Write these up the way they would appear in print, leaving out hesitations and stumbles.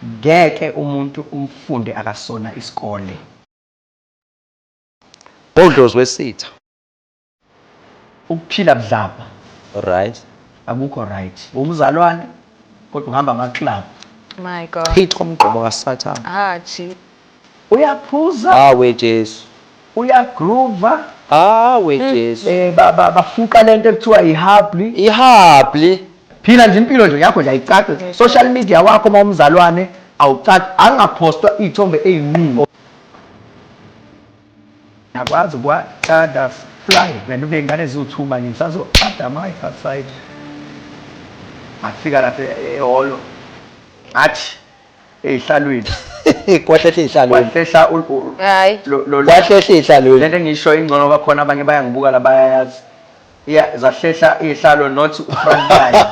ngeke umuntu umfunde akasona isikole. Bodlozi wesitha. Ukuphila budlabha Right. akukho right. Umzalwane kodwa uhamba ama-club. My God. Phitho umgqomo kaSathane. Gee. Uyaphuza, We Jesu. uyagroova, We Jesu. bafuqa lento ekuthiwa ihabli. Ihabli. Phila nje impilo nje yakho nje ayicace. Social media wakho uma umzalwane awucaci, angapostwa iy'thombe ey'ningi. Yakwazi ukwathanda fly wena uney'ngane eziwu-2 manje ngisazo-adama outside. Ngafika lapha ehholo ngathi ey'hlalweni Kwahlehla ey'hlalweni. wahlehla Hayi. Kwahlehla ey'hlalweni. lento engiyisho ingcono kakhona abanye bayangibuka la bayayazi. Zahlehla iy'hlalo not front line.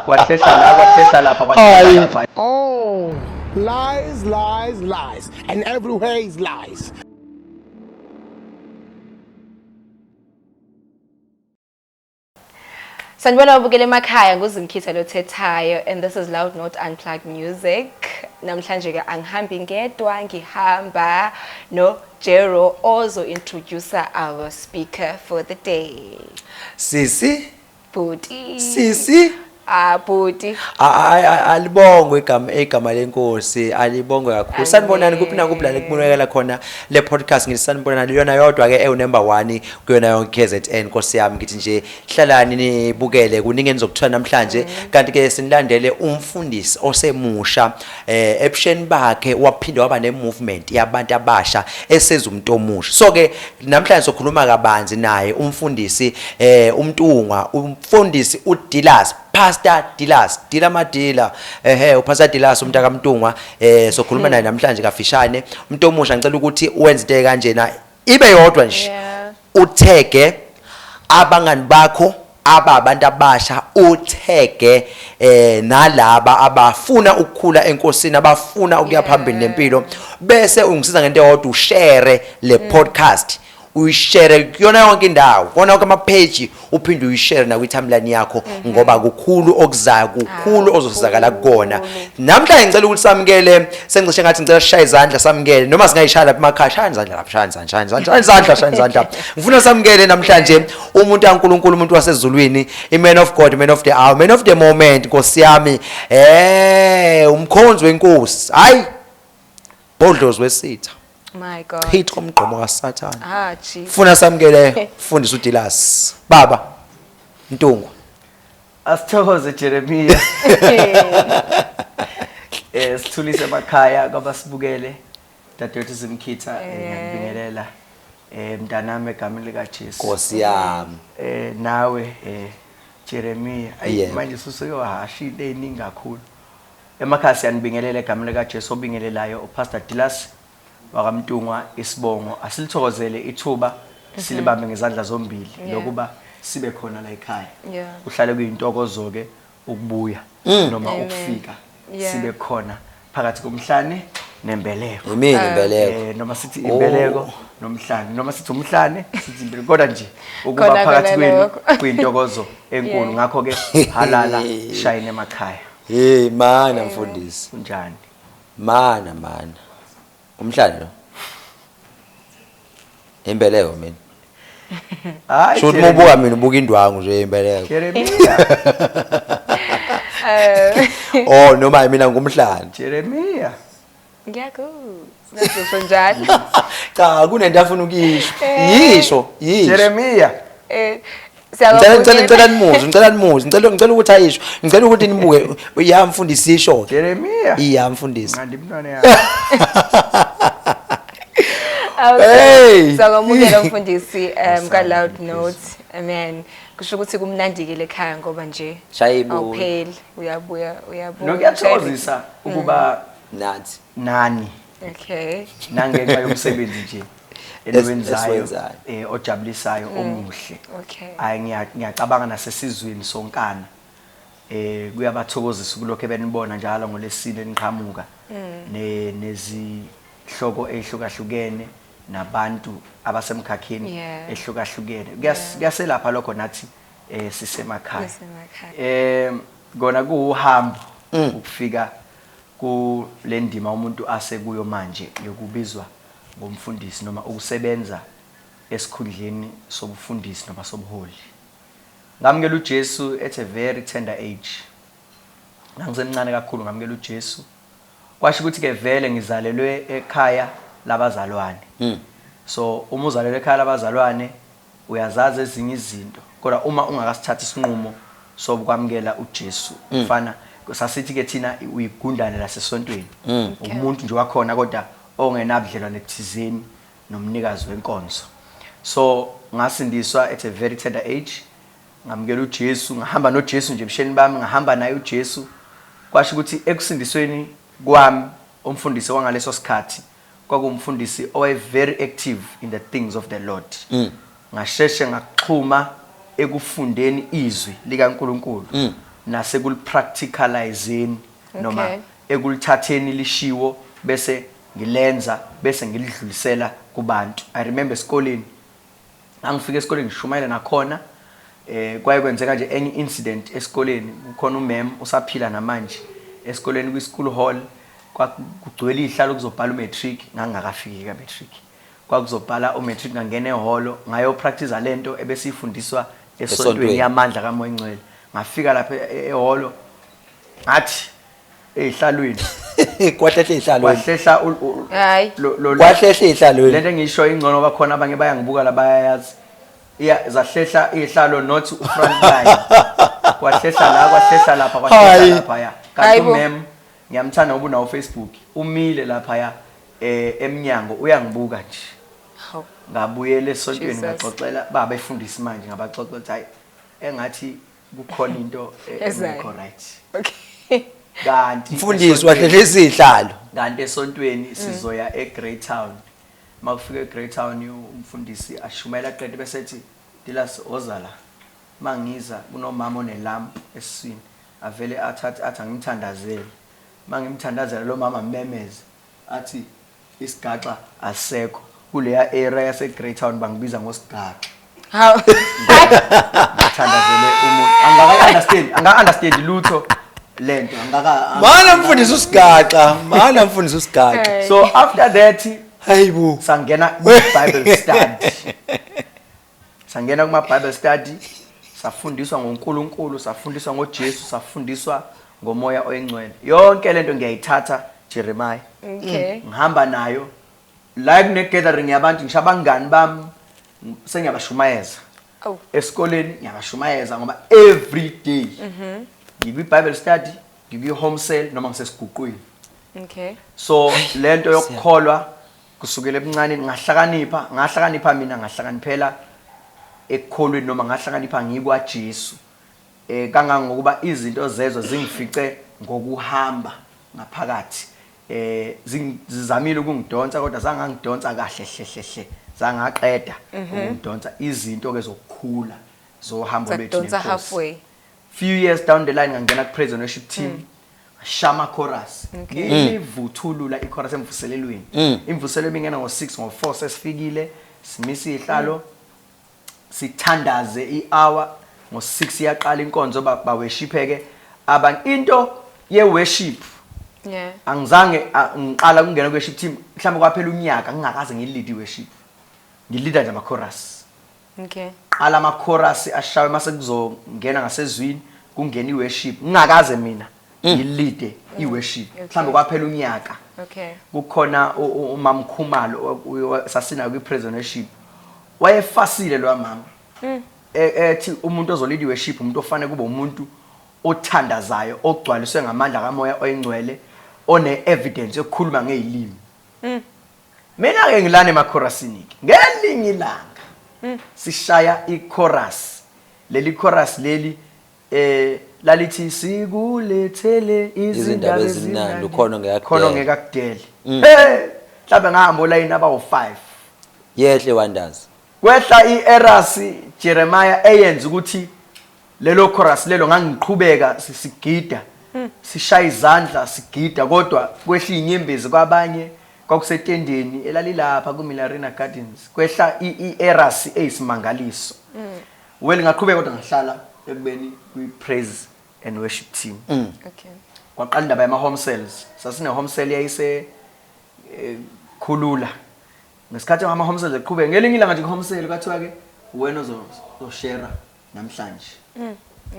Kwahlehla la kwahlehla lapha kwahlehla lapha. Oh. Lies, lies, lies. And everywhere is lies. Sanibona ubukele emakhaya nguZimkhitha lothethayo, and this is Loud Note Unplugged Music. Namhlanje ke angihambi ngedwa, ngihamba no Jero ozo introduce our speaker for the day. Sisi. Bhuti. Sisi. Bhuti. Alibongwe igama lenkosi, alibongwe kakhulu. Sanibonani kuphi na kuphi la kubonakala khona le podcast ngithi sanibonani yona yodwa ke number 1 kuyona yonke KZN Nkosi yami ngithi nje hlalani nibukele kuningi enizokuthola namhlanje kanti ke sinilandele umfundisi osemusha ebusheni bakhe waphinde waba ne movement yabantu abasha eseza umuntu omusha. So ke namhlanje sokhuluma kabanzi naye umfundisi umntungwa umfundisi uDilas Pastor Dilas, Dila Madila, uPastor Dilas umntaka Mntungwa, sokhuluma naye namhlanje kafishane. Umuntu omusha ngicela ukuthi wenze into kanjena ibe yodwa nje. Uthege abangani bakho abantu abasha, uthege nalaba abafuna ukukhula enkosini, abafuna ukuya phambili nempilo, bese ungisiza ngento eyodwa ushare le podcast. Uyishare kuyona yonke indawo kona kuma page uphinde uyishare na kwi-timeline yakho ngoba kukhulu okuzayo kukhulu ozosizakala kukona. Namhlanje ngicela ukuthi samukele sengicishe ngathi ngicela sishaye izandla samukele noma singayishaya lapha emakhaya shaya izandla lapha shaya izandla ngifuna samukele namhlanje umuntu kaNkulunkulu umuntu wasezulwini iman of God man of the hour man of the moment Nkosi yami umkhonzi wenkosi hayi Bodlozi wesitha. My God. Phitho umgqomo kaSathane. Gee. Funa samukele mfundisi uDilas. Baba Mntungwa. Asithokoze Jeremiah. Sithulise emakhaya kwabasibukele. Dadewethu Zimkhitha ngiyabingelela. Mntanami egameni lika Jesu. Nkosi yami. Nawe Jeremiah manje susuke wahasha into eziningi kakhulu. Emakhaya siyanibingelela egameni lika Jesu obingelelayo uPastor Dilas wakamntungwa isibongo asilithokozele ithuba silibambe ngezandla zombili lokuba sibe khona la ekhaya. Uhlale kuyintokozo ke ukubuya noma ukufika sibe khona phakathi komhlane nembeleko. Yimini imbeleko. Noma sithi imbeleko nomhlane noma sithi umhlane sithi imbeleko kodwa nje ukuba phakathi kwenu kuyintokozo enkulu ngakho ke halala shayine emakhaya. Mana mfundisi. Unjani? Mana. Umhlane lo. Imbeleko mina. Hayi. Shothi mobuka mina ubuka indwangu nje imbeleko. Jeremiah. Noma mina ngumhlane. Jeremiah. Ngiyakuzwa njalo. Cha kunento afuna ukuyisho. Yisho. Jeremiah. Ngicela nimuze. Ngicela ukuthi ayisho. Ngicela ukuthi nibuke uyamfundisa isho. Jeremiah. Iyamfundisa. Ngandi mntwana yakho. Sakwamukela umfundisi ka Loud Note. Amen. Kusho ukuthi kumnandikile ekhaya ngoba nje awupheli uyabuya. Nokuyathokozisa ukuba nani. Okay. Nangenxa yomsebenzi nje eniwenzayo ojabulisayo omuhle. Okay. Ngiyacabanga nasesizweni sonkana. Kuyabathokozisa kulokho benibona njalo ngolesine eniqhamuka nezihloko ehlukahlukene nabantu abasemkhakheni ehlukahlukene. Kuyaselapha lokho nathi sisemakhaya. Kona kuuhambo ukufika kule ndima umuntu asekuyo manje yokubizwa ngomfundisi noma ukusebenza esikhundleni sobufundisi noma sobuholi. Ngamukela uJesu at a very tender age. Ngangisemncane kakhulu ngamukela uJesu. Kwasho ukuthi ke vele ngizalelwe ekhaya labazalwane. So uma uzalelwe ekhaya labazalwane uyazazi ezinye izinto. Kodwa uma ungakasithatha isinqumo sobukwamukela uJesu ufana sasithi ke thina uyigundane lasesontweni. Umuntu nje wakhona kodwa ongenabudlelwane ekuthizeni nomnikazi wenkonzo. So ngasindiswa at a very tender age. Ngamukela uJesu, ngahamba noJesu nje emsheni bami, ngahamba naye uJesu. Kwasho ukuthi ekusindisweni kwami umfundisi wangaleso sikhathi kwakumfundisi owaye very active in the things of the Lord. Ngasheshe ngaxhuma ekufundeni izwi likaNkulunkulu nasekulipracticalizeni noma ekulithatheni lishiwo bese ngilenza bese ngilidlulisela kubantu. I remember esikoleni angifike esikoleni ngishumayela nakhona kwaye kwenzeka nje any incident esikoleni ukhona umem usaphila namanje esikoleni kwi school hall kwakugcwele ihlalo kuzobhala umatric ngangakafiki ka matric kwakuzobhala umatric ngangena eholo ngayo practice lento ebesifundiswa esontweni yamandla kaMoya Ngcwele. Ngafika lapha eholo ngathi ehlalweni kwahlehla ihlalweni kwahlehla hayi kwahlehla ihlalweni lento engisho ingcono bakhona abanye bayangibuka la bayayazi zahlehla ihlalo not front line kwahlehla la kwahlehla lapha kwahlehla lapha ya kanti mem ngiyamthanda ubu nawo Facebook umile lapha ya eminyango uyangibuka nje ngabuyela esontweni ngaxoxela baba efundisi manje ngabaxoxa ukuthi hayi engathi kukhona into engekho right. Okay. Kanti mfundisi wahlehla izihlalo kanti esontweni sizoya eGreytown. Makufika eGreytown umfundisi ashumayela aqede bese ethi Dilas ozala mangiza kunomama onelamp esiswini avele athi angimthandazele mangimthandazela lo mama memeze athi isigaxa asekho kuleya area yaseGreytown bangibiza ngosigaxa. How Thandazele umuntu anga understand lutho lento mana mfundisi usigaxa so after that hayibo sangena Bible study sangena kuma Bible study safundiswa ngoNkulunkulu safundiswa ngoJesu safundiswa ngomoya oyingcwele yonke lento ngiyayithatha Jeremiah. Ngihamba nayo la kune gathering yabantu ngishabangani bami sengiyabashumayeza esikoleni ngiyabashumayeza ngoba every day ngikwi Bible study ngikwi home cell noma ngisesiguqweni. So lento yokukholwa kusukela ebuncane ngahlakanipha mina ngahlakaniphela ekukholweni noma ngahlakanipha ngikwa Jesu kangangokuba izinto zezo zingifice ngokuhamba ngaphakathi zizamile ukungidonsa kodwa zangangidonsa kahle hle zangaqeda ukungidonsa izinto ke zokukhula zohamba lethu halfway. Few years down the line ngangena ku praise and worship team shama chorus ngivuthulula ichorus emvuselelweni imvuselelo bingena ngo6 ngo4 sesifikile simisa ihlalo sithandaze ihour ngo6 yaqala inkonzo ba worshipeke abantu into ye worship angizange ngiqala kungena ku worship team mhlawumbe kwaphela unyaka ngingakaze ngilidi worship ngilida nje ama chorus. Qala ama chorus ashawe mase kuzongena ngasezwini kungena iworship ngingakaze mina ngilide iworship mhlawumbe kwaphela unyaka. Kukhona umama Khumalo sasina kwi praise and worship wayefasile lo mama ethi umuntu ozolida iworship umuntu ofane kube umuntu othandazayo ogcwaliswe ngamandla kaMoya oyingcwele one evidence yokukhuluma ngezilimi. Mina ke ngilana emakhorasini ngelinye ilanga sishaya ichorus leli chorus leli lalithi sikulethele izindaba ezinandi khona ngekakudele mhlawumbe ngahamba line abawu5 yehle wandazi kwehla iEras Jeremiah eyenza ukuthi lelo chorus lelo ngangiqhubeka sigida sishaya izandla sigida kodwa kwehla inyembezi kwabanye kwakusetendeni elalilapha ku Millarina Gardens kwehla iEras eyisimangaliso well ngaqhubeka kodwa ngahlala ekubeni kwi praise and worship team. kwaqala indaba yama home cells sasine home cell yayise khulula ngesikhathi ama home cells eqhubeka ngelinye ilanga nje home cell kwathiwa ke wena ozoshare namhlanje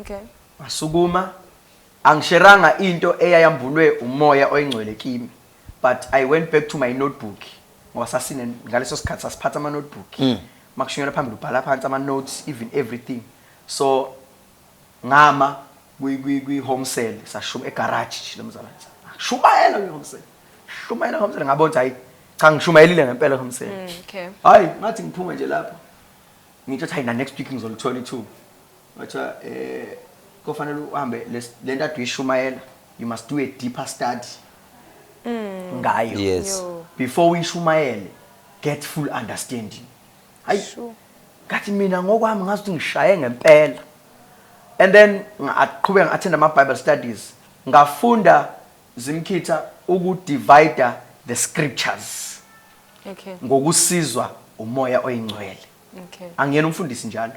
Okay. asukuma angisheranga into eyayambulwe umoya oyingcwele kimi but I went back to my notebook ngoba sasine ngaleso sikhathi sasiphatha ama notebook makushunyela phambili ubhala phansi ama notes even everything so ngama kwi home cell sashuma egarage lomzalwane shumayela kwi home cell shumayela home cell ngabona hayi cha ngishumayelile ngempela home cell Okay. hayi ngathi ngiphume nje lapha ngithi hayi na next week ngizolithola ithuba batha kufanele uhambe lento adu ishumayela you must do a deeper study ngayo Yes. before we shumayele get full understanding hayi kathi mina ngokwami ngathi ngishaye ngempela and then ngaqhubeka ngathenda ama Bible studies ngafunda zimkhitha ukudivide the scriptures Okay. ngokusizwa umoya oyingcwele Okay. angiyena umfundisi njalo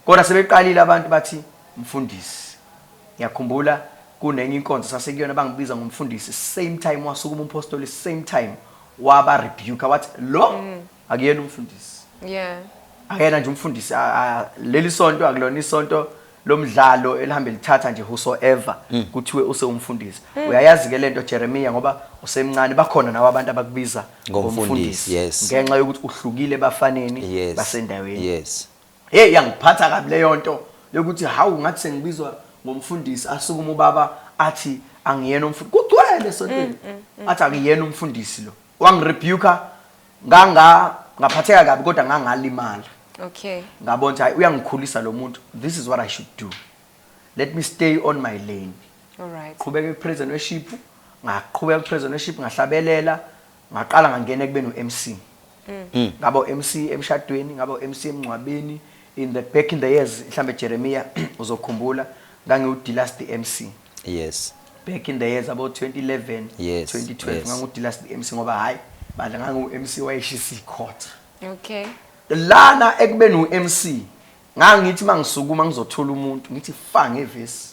kodwa sebeqalile abantu bathi umfundisi ngiyakhumbula kunenye inkonzo sasekuyona bangibiza ngomfundisi same time wasukuma umpostoli same time waba rebuke wathi lo akuyena umfundisi Yeah. akuyena nje umfundisi leli sonto akulona isonto lomdlalo elihambe lithatha nje whosoever kuthiwe use umfundisi uyayazi ke lento Jeremiah ngoba usemncane bakhona nawo abantu abakubiza Ngomfundisi, yes. ngenxa yokuthi uhlukile bafaneni Yes. basendaweni Yes. hey yangiphatha kabi leyo nto lokuthi hawu ngathi sengibizwa ngomfundisi asukuma ubaba athi angiyena umfundisi kugcwele sontweni athi akuyena umfundisi lo wangirebuka ngaphatheka kabi kodwa ngangalimala Okay. ngabona ukuthi hayi uyangikhulisa lo muntu this is what I should do let me stay on my lane All right. qhubeka ku-praise and worship ngaqhubeka ku-praise and worship ngahlabelela ngaqala ngangena ekubeni u-MC ngaba u-MC emshadweni ngaba u-MC emncwabeni back in the years mhlambe Jeremiah uzokhumbula ngangiwuDilas the MC Yes. back in the years about 2011 Yes, 2012 yes. ngangiwuDilas the MC ngoba hayi bandla ngangiwu-MC wayeshisa ikhotha Okay. lana ekubeni u-MC ngangithi mangisukuma ngizothola umuntu ngithi fa ngevesi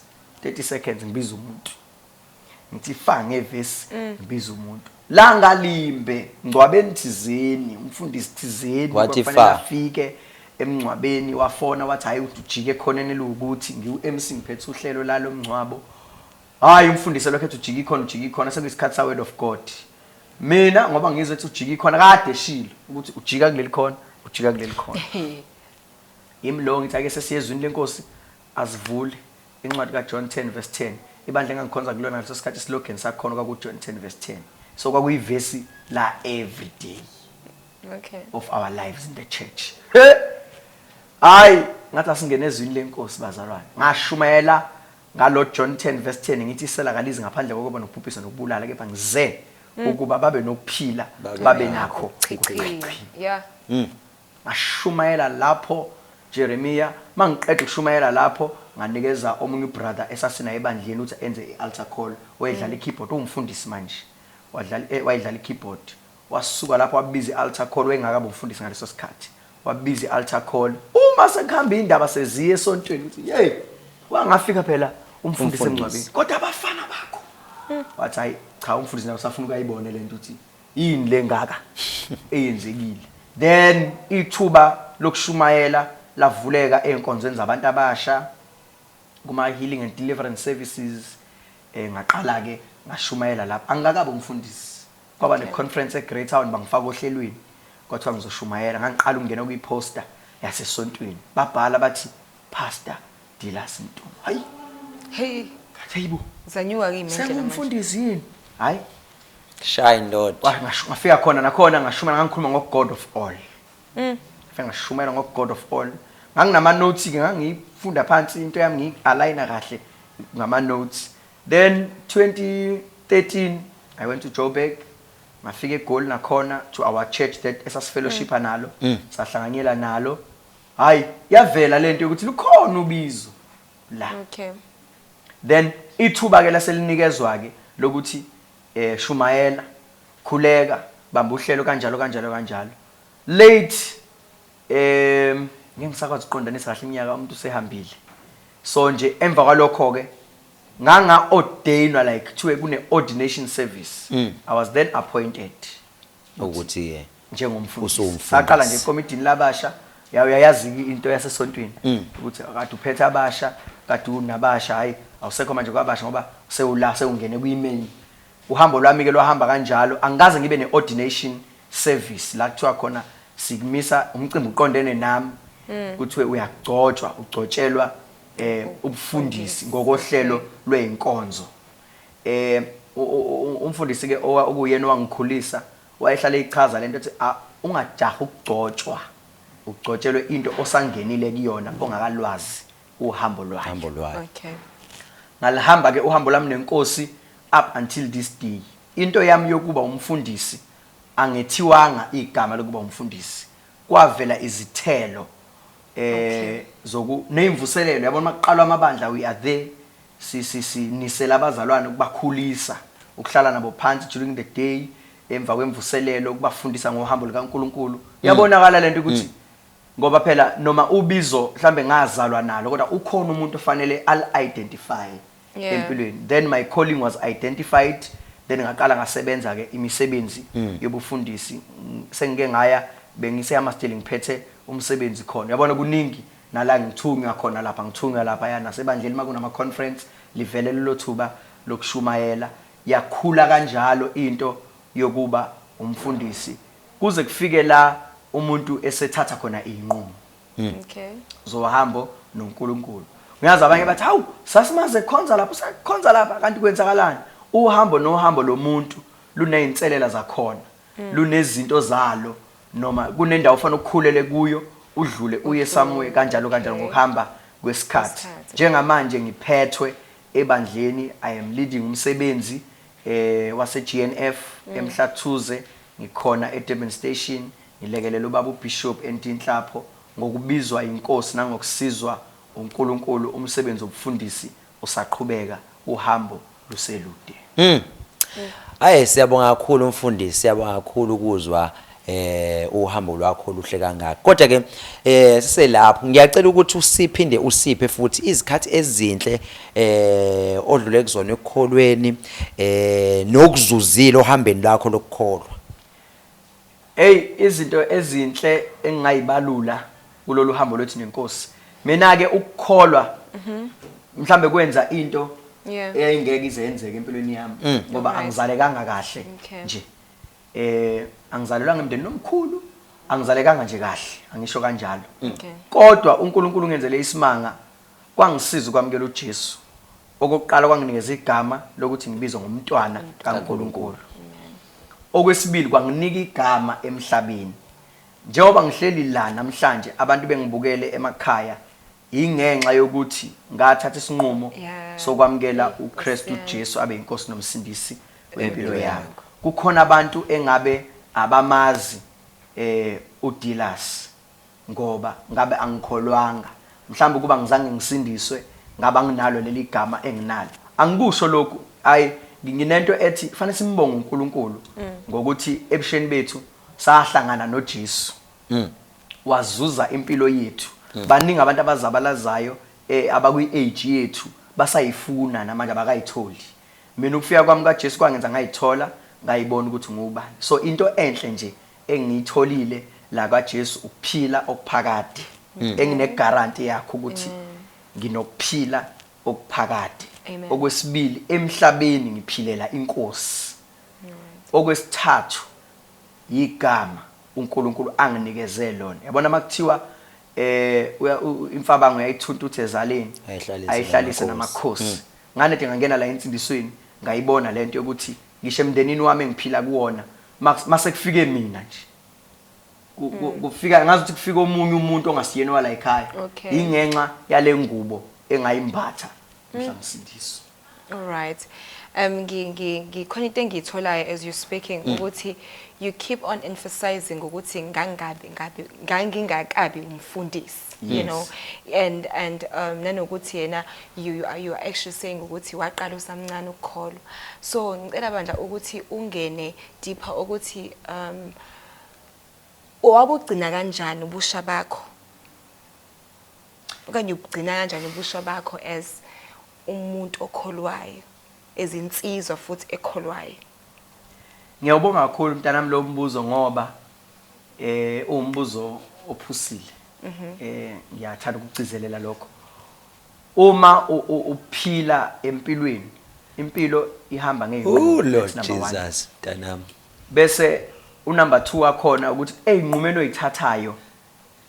30 seconds ngibiza umuntu ngithi fa ngevesi ngibiza umuntu la ngalimbe ngcwabeni thizeni umfundisi thizeni Wathi kwafanele fa. afike emncwabeni wafona wathi hayi ujike khoneni lukuthi ngiwu-MC ngiphethe uhlelo lalo mncwabo hayi umfundisi lokho ethi ujike khona sekuyisikhathi sa word of God mina ngoba ngizwe ethi ujike khona kade eshilo ukuthi ujika kuleli khona ujika kuleli khona imlo ngithi ake sesiyezwini lenkosi asivule incwadi kaJohn 10 verse 10 ibandla engangikhonza kulona ngaleso sikhathi slogan sakhona kwakuJohn 10 verse 10 so kwakuyivesi la every day Okay. of our lives in the church hayi ngathi asingene ezwini lenkosi bazalwane ngashumayela ngalo John 10 verse 10 ngithi isela kalizi ngaphandle kokuba nokubhubhisa nokubulala kepha ngize ukuba babe nokuphila babe nakho Yeah. ngashumayela lapho Jeremiah mangiqeda ukushumayela lapho nganikeza omunye brother esasina ebandleni ukuthi enze i-altar call wayedlala i-keyboard ungumfundisi manje wayedlala i-keyboard wasuka lapho wabiza i-altar call wayengakabe umfundisi ngaleso sikhathi wabiza i-altar call uma sekuhamba indaba seziye esontweni ukuthi hey wangafika phela umfundisi emncwabeni kodwa abafana bakho wathi hayi cha umfundisi nawe usafuna ukuyibona lento ukuthi yini lengaka eyenzekile then ithuba lokushumayela lavuleka enkonzweni zabantu abasha kuma healing and deliverance services ngaqala ke ngashumayela lapha angakabe umfundisi kwaba ne conference eGreat Town bangifaka ohlelweni kwathiwa ngizoshumayela ngangiqala ukungena kwi-poster yasesontweni babhala bathi Pastor Dilas Ntungwa hayi Hey. hayibo Zanyuka kimi manje. sengumfundisi yini hayi Shine Lord. ngafika khona nakhona ngashumela ngangikhuluma ngo-God of all ngafika ngashumela ngo-God of all nganginama notes ke ngangifunda phansi into yami ngiyi-aligna kahle ngama notes then 2013 I went to Joburg ngafika eGoli nakhona to our church that esasifellowshipa nalo sahlanganyela nalo hayi yavela lento ukuthi lukhona ubizo la Okay. then ithuba ke laselinikezwa ke lokuthi shumayela khuleka bamba uhlelo kanjalo late ngeke ngisakwazi uqondanisa kahle iminyaka umuntu usehambile so nje emva kwalokho ke nganga ordained like kuthiwe kune ordination service. I was then appointed ukuthi njengomfundisi. Saqala nje ekomidini labasha yayazi into yasesontweni ukuthi akade uphethe abasha kade unabasha hayi awusekho manje kwabasha ngoba sewungene kwi-main. Uhambo lwami ke lwahamba kanjalo angikaze ngibe ne-ordination service la kuthiwa khona sikumisa umcimbi uqondene nami kuthiwe uyagcotshwa ugcotshelwa ubufundisi ngokohlelo lweinkonzo. Umfundisi ke okuyena wangikhulisa wayehlala echaza lento ethi ungajaha ukugcotshwa ugcotshelwe into osangenile kuyona ongakalwazi uhambo lwayo. Okay. Ngalihamba ke uhambo lami nenkosi up until this day. Into yami yokuba umfundisi angethiwanga igama lokuba umfundisi. Kwavela izithelo zoku nemvuselelo yabona maqalwa amabandla we are there nisela abazalwane ukubakhulisa ukuhlala nabo phansi during the day emva kwemvuselelo ukubafundisa ngohambo likaNkuluNkulu. Yabonakala lento ukuthi ngoba phela noma ubizo mhlambe ngazalwa nalo kodwa ukhona umuntu ofanele al-identify empilweni. Then my calling was identified, then ngaqala ngasebenza ke imisebenzi yobufundisi. Sengike ngaya bengise amasiteli ngiphethe umsebenzi khona. Yabona kuningi nala ngithunywa khona lapha ngithunywa lapha yana sebandleni makunama conference livele lo thuba lokushumayela. Yakhula kanjalo into yokuba umfundisi kuze kufike la umuntu esethatha khona izinqumo. Okay. Zohambo noNkulunkulu. Ngiyazi abanye bathi hawu sasimaze khonza lapha sakhonza lapha kanti kwenzakalani. Uhambo nohambo lomuntu luneyinselela zakhona. Lunezinto zalo noma kunendawo ufana ukukhulele kuyo udlule uye somewhere kanjalo ngokuhamba kwesikhathi. Njengamanje ngiphethwe ebandleni I am leading umsebenzi wase GNF eMhlathuze ngikhona eDurban Station ngilekelela ubaba uBishop Entinhlapho ngokubizwa inkosi nangokusizwa uNkulunkulu umsebenzi wobufundisi usaqhubeka uhambo luselude. Aye siyabonga kakhulu umfundisi siyabonga kakhulu ukuzwa uhambo lwakho luhle kangaka. Kodwa ke siselapho ngiyacela ukuthi usiphinde usiphe futhi izikhathi ezinhle odlule kuzona ekukholweni nokuzuzile ohambeni lakho lokukholwa. Izinto ezinhle engingayibalula kulolu hambo lwethu nenkosi. Mina ke ukukholwa mhlambe kwenza into eyayingeke izenzeke empilweni yami ngoba angizalekanga kahle nje. Angizalelwanga emndeni nomkhulu, angizalekanga nje kahle, angisho kanjalo. Kodwa uNkulunkulu ungenzele isimanga kwangisiza ukwamukela uJesu. Okokuqala kwanginikeza igama lokuthi ngibizwe ngomntwana kaNkulunkulu. Okwesibili kwanginika igama emhlabeni. Njengoba ngihleli la namhlanje abantu bengibukele emakhaya ingenxa yokuthi ngathatha isinqumo sokwamukela uKristu Jesu abe inkosi nomsindisi wempilo yami. Kukhona abantu engabe abamazi uDilas ngoba ngabe angikholwanga mhlawumbe kuba ngizange ngisindiswe ngaba nginalo leli gama enginalo. Angikusho lokhu nginento ethi kufanele simbonge uNkulunkulu ngokuthi ebusheni bethu sahlangana noJesu wazuza impilo yethu. Baningi abantu abazabalazayo abakwi age yethu basayifuna namanje abakayitholi. Mina ukufika kwami kaJesu kwangenza ngayithola ngayibona ukuthi ngubani. So into enhle nje engiyitholile la kaJesu ukuphila okuphakade. Engine guarantee yakho ukuthi nginokuphila okuphakade. Okwesibili emhlabeni ngiphilela inkosi. Okwesithathu igama uNkulunkulu anginikeze lona. Yabona makuthiwa imfabango yayithunta ezaleni ayihlalise namakhosi. Ngane ngangena la insindisweni ngayibona lento yokuthi ngisho emndenini wami engiphila kuwona mase kufike mina nje kufika ngazi ukuthi kufika omunye umuntu ongasiyena wala ekhaya ingenxa yale ngubo engayimbatha mhlamsindiso. All right. Ngikhona into engiyitholayo as you speaking ukuthi you keep on emphasizing ukuthi ngangingakabi umfundisi, you know, and nanokuthi yena you are actually saying ukuthi waqala usamncane ukukholwa. So ngicela bandla ukuthi ungene deeper ukuthi owabugcina kanjani ubusha bakho okanye ubugcina kanjani ubusha bakho as umuntu okholwayo ezinsizwa futhi ekholwayo? Ngiyabonga kakhulu mntanami lo mbuzo ngoba umbuzo ophusile. Ngiyathanda ukugcizelela lokho. Uma uphila empilweni, impilo ihamba ngeyinqumo. Lord Jesus, mntanami. Bese unumber 2 akhona ukuthi eyinqumelo oyithathayo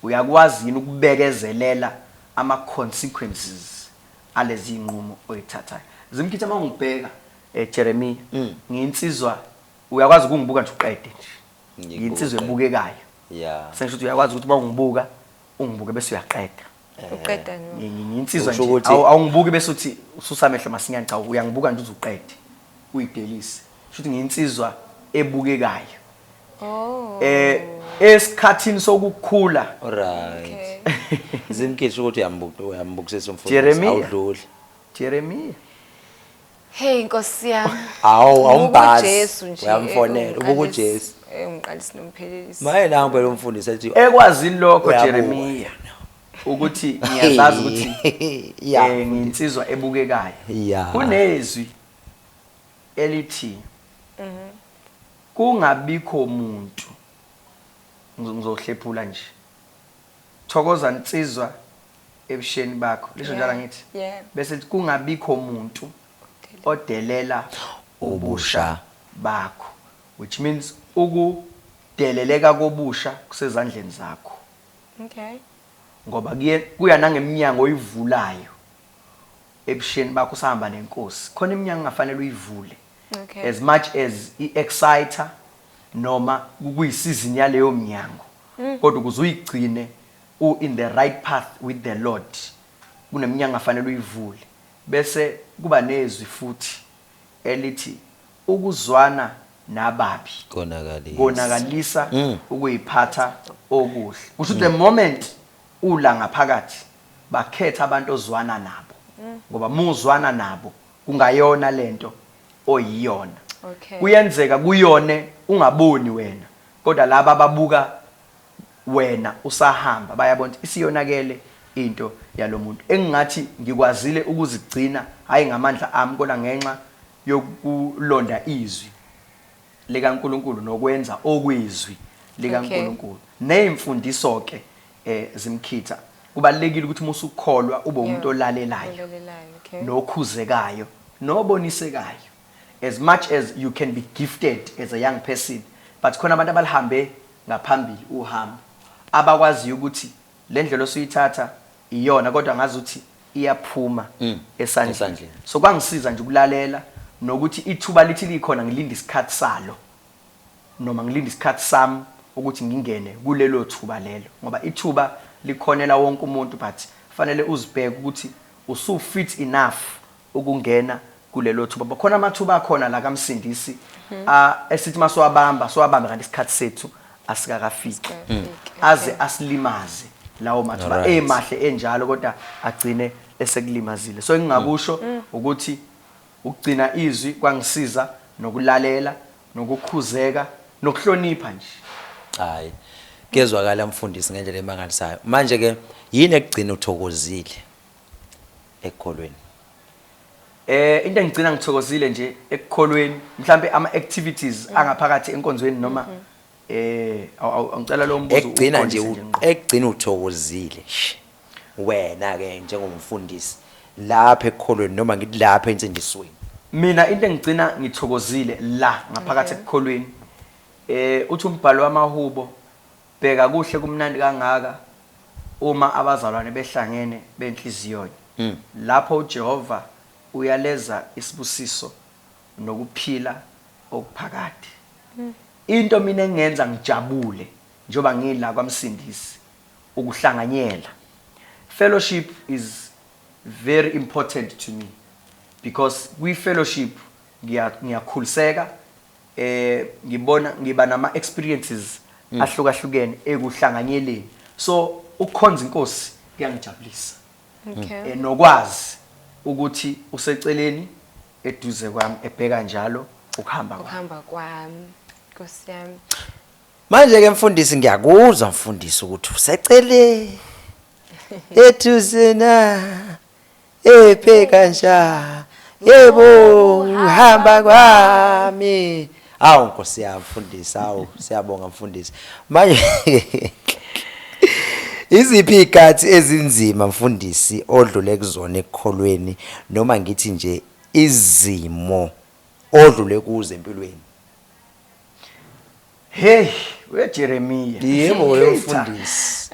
uyakwazi yini ukubekezelela ama consequences alezi inqumo oyithathayo. Zimkhithi mangibheka Jeremy ngiyinsizwa uyakwazi ukungibuka nje uqede nje. Ngiyinsizwa ebukekayo. Yeah. Sengisho ukuthi uyakwazi ukuthi mangibuka ungibuke bese uyaqeda. Uqeda no. Ngiyinsizwa nje awungibuki bese uthi ususamehlo masinyane cha uyangibuka nje uzuqede uyidelise. Shuthi ngiyinsizwa ebukekayo. Oh. Esikhathini sokukhula. Alright. Zimkhithi ukuthi uyambukisisa umfundisi Jeremy. awudluli. Jeremy. Hey Nkosi yami. Awumbhazi. Jesu nje. Uyamfonela ubuku Jesu. Umqalisi nomphelelisi. Maye nangu phela umfundisi ethi Ekwazini lokho Uyabuka. Jeremy ukuthi ngiyazazi ukuthi ngiyinsizwa ebukekayo. Yeah. Kunezwi elithi kungabikho umuntu ngizohlephula nje. Thokoza insizwa ebusheni bakho. Lisho njalo ngithi. Yeah. Bese kungabikho umuntu odelela ubusha bakho, which means ukudeleleka kobusha kusezandleni zakho. Okay. Ngoba kuya nangeminyango oyivulayo ebusheni bakho sahamba nenkosi. Khona iminyango engafanele uyivule. Okay. As much as iexciter noma kuyisizini yaleyo minyango. Kodwa ukuze uyigcine in the right path with the Lord. Kuneminyango afanele uyivule. Bese kuba nezwi futhi elithi ukuzwana nababi konakalisa ukuyiphatha okuhle. Kusho the moment ula ngaphakathi bakhetha abantu ozwana nabo. Ngoba muzwana nabo kungayona lento oyiyona. Okay. Kuyenzeka kuyone ungaboni wena kodwa laba ababuka wena usahamba bayabona isiyonakele into yalomuntu. Engingathi ngikwazile ukuzigcina hayi ngamandla ami kodwa ngenxa yokulonda izwi likaNkuluNkulu nokwenza okwezwi likaNkuluNkulu. Nezimfundiso ke Zimkhitha kubalekile ukuthi musukholwa ube umuntu olalelayo nokhuzekayo nobonisekayo. As much as you can be gifted as a young person, but khona abantu abalihambe ngaphambili uhambo abakwazi ukuthi le ndlela osuyithatha iyona kodwa ngazi ukuthi iyaphuma esandleni. So kwangisiza nje ukulalela nokuthi ithuba lithi likhona ngilinda isikhathi salo noma ngilinda isikhathi sami ukuthi ngingene kulelo thuba lelo ngoba ithuba likhonela wonke umuntu but fanele uzibheke ukuthi usu fit enough ukungena kulelo thuba. Bakhona amathuba akhona la kaMsindisi esithi masowabamba kanti isikhathi sethu asikakafiki aze asilimaze lawo mathuba emahle enjalo kodwa agcine esekulimazile. So engingakusho ukuthi ukugcina izwi kwangisiza nokulalela nokukhuzeka nokuhlonipha nje. Hayi. Kezwakala mfundisi ngendlela emangalisayo. Manje ke yini ekugcina uthokozile ekholweni? Into engigcina ngithokozile nje ekukholweni mhlambe ama activities angaphakathi enkonzweni noma angicela lo mbuzo ekugcina nje ekugcina uthokozile wena ke njengomfundisi lapha ekukholweni noma ngithi lapha ensindisweni. Mina into engigcina ngithokozile la ngaphakathi ekukholweni uthi umbhalo wamahubo bheka kuhle kumnandi kangaka uma abazalwane behlangene benhliziyo. Lapho uJehova uyaleza isibusiso nokuphila okuphakade. Into mina engenza ngijabule njoba ngila kwaMsindisi ukuhlanganyela. Fellowship is very important to me because we fellowship ngiyakhuliseka ngiba nama experiences ahlukahlukene ekuhlanganyeleni. So ukukhonza inkosi kuyangijabulisa. Okay. Nokwazi ukuthi useceleni eduze kwami ebheka njalo ukuhamba kwami. Nkosi yami. Manje ke mfundisi ngiyakuzwa mfundisi ukuthi usecele eduze na ephekanja yebo uhamba kwami. Awu Nkosi yami mfundisi, awu siyabonga mfundisi. Manje iziphi igathi ezinzima mfundisi odlule kuzona ekukholweni noma ngithi nje izimo odlule kuzo empilweni? Hey, weJeremiya. Yebo wemfundisi.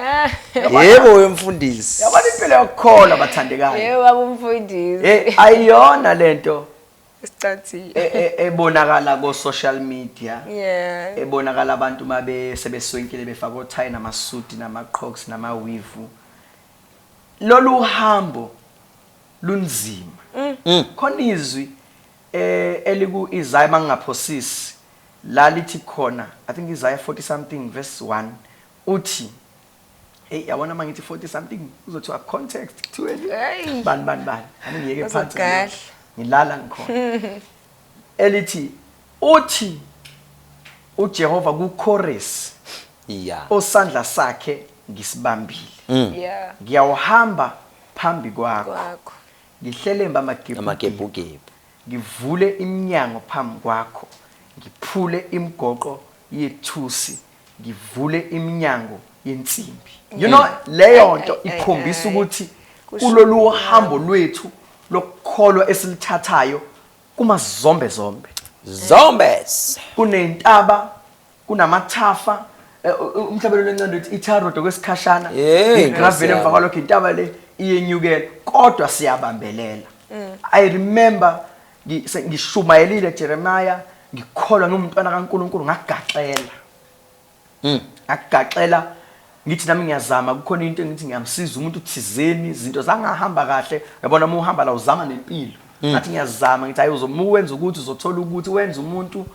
Yebo wemfundisi. Yabona impilo yokukholwa bathandekayo. Yebo babumfundisi. Ayiyona lento Isicathi. ebonakala ko social media. Yeah. Ebonakala abantu mabe sebeswenkile befaka othayi namasuti namaqhoks namawivu. Lolu hambo lunzima. Khona izwi eliku Isaiah mangaphosisi la lithi khona, I think Isaiah 40 something verse 1 uthi hey yabona mangithi 40 something uzothiwa context to Hey. bani ani ngiyeke phansi Uzogahle. ngilala ngikhona elithi uthi uJehova kuchorus Yeah. osandla sakhe ngisibambile Yeah. ngiyawuhamba phambi kwakho Kwakho. ngihlelemba amagebhu Amagebhugebhu. ngivule iminyango phambi kwakho ngiphule imigoqo yethusi ngivule iminyango yensimbi. You know leyo nto ikhombisa ukuthi kulolu hambo lwethu lokukholwa esilithathayo kuma zombe Zombies. kunentaba kunamathafa umhlabelo lencane uthi itharodo kwesikhashana Yeah, igravele emva kwalokho intaba le iyenyukela kodwa siyabambelela. I remember ngishumayelile Jeremiah ngikholwa ngumntwana kaNkuluNkulu ngagaxela. Ngagaxela ngithi nami ngiyazama kukhona into engithi ngiyamsiza umuntu thizeni izinto zangahamba kahle yabona uma uhamba la uzama nempilo ngathi ngiyazama ngithi hayi uzomuwenza ukuthi uzothola ukuthi wenza umuntu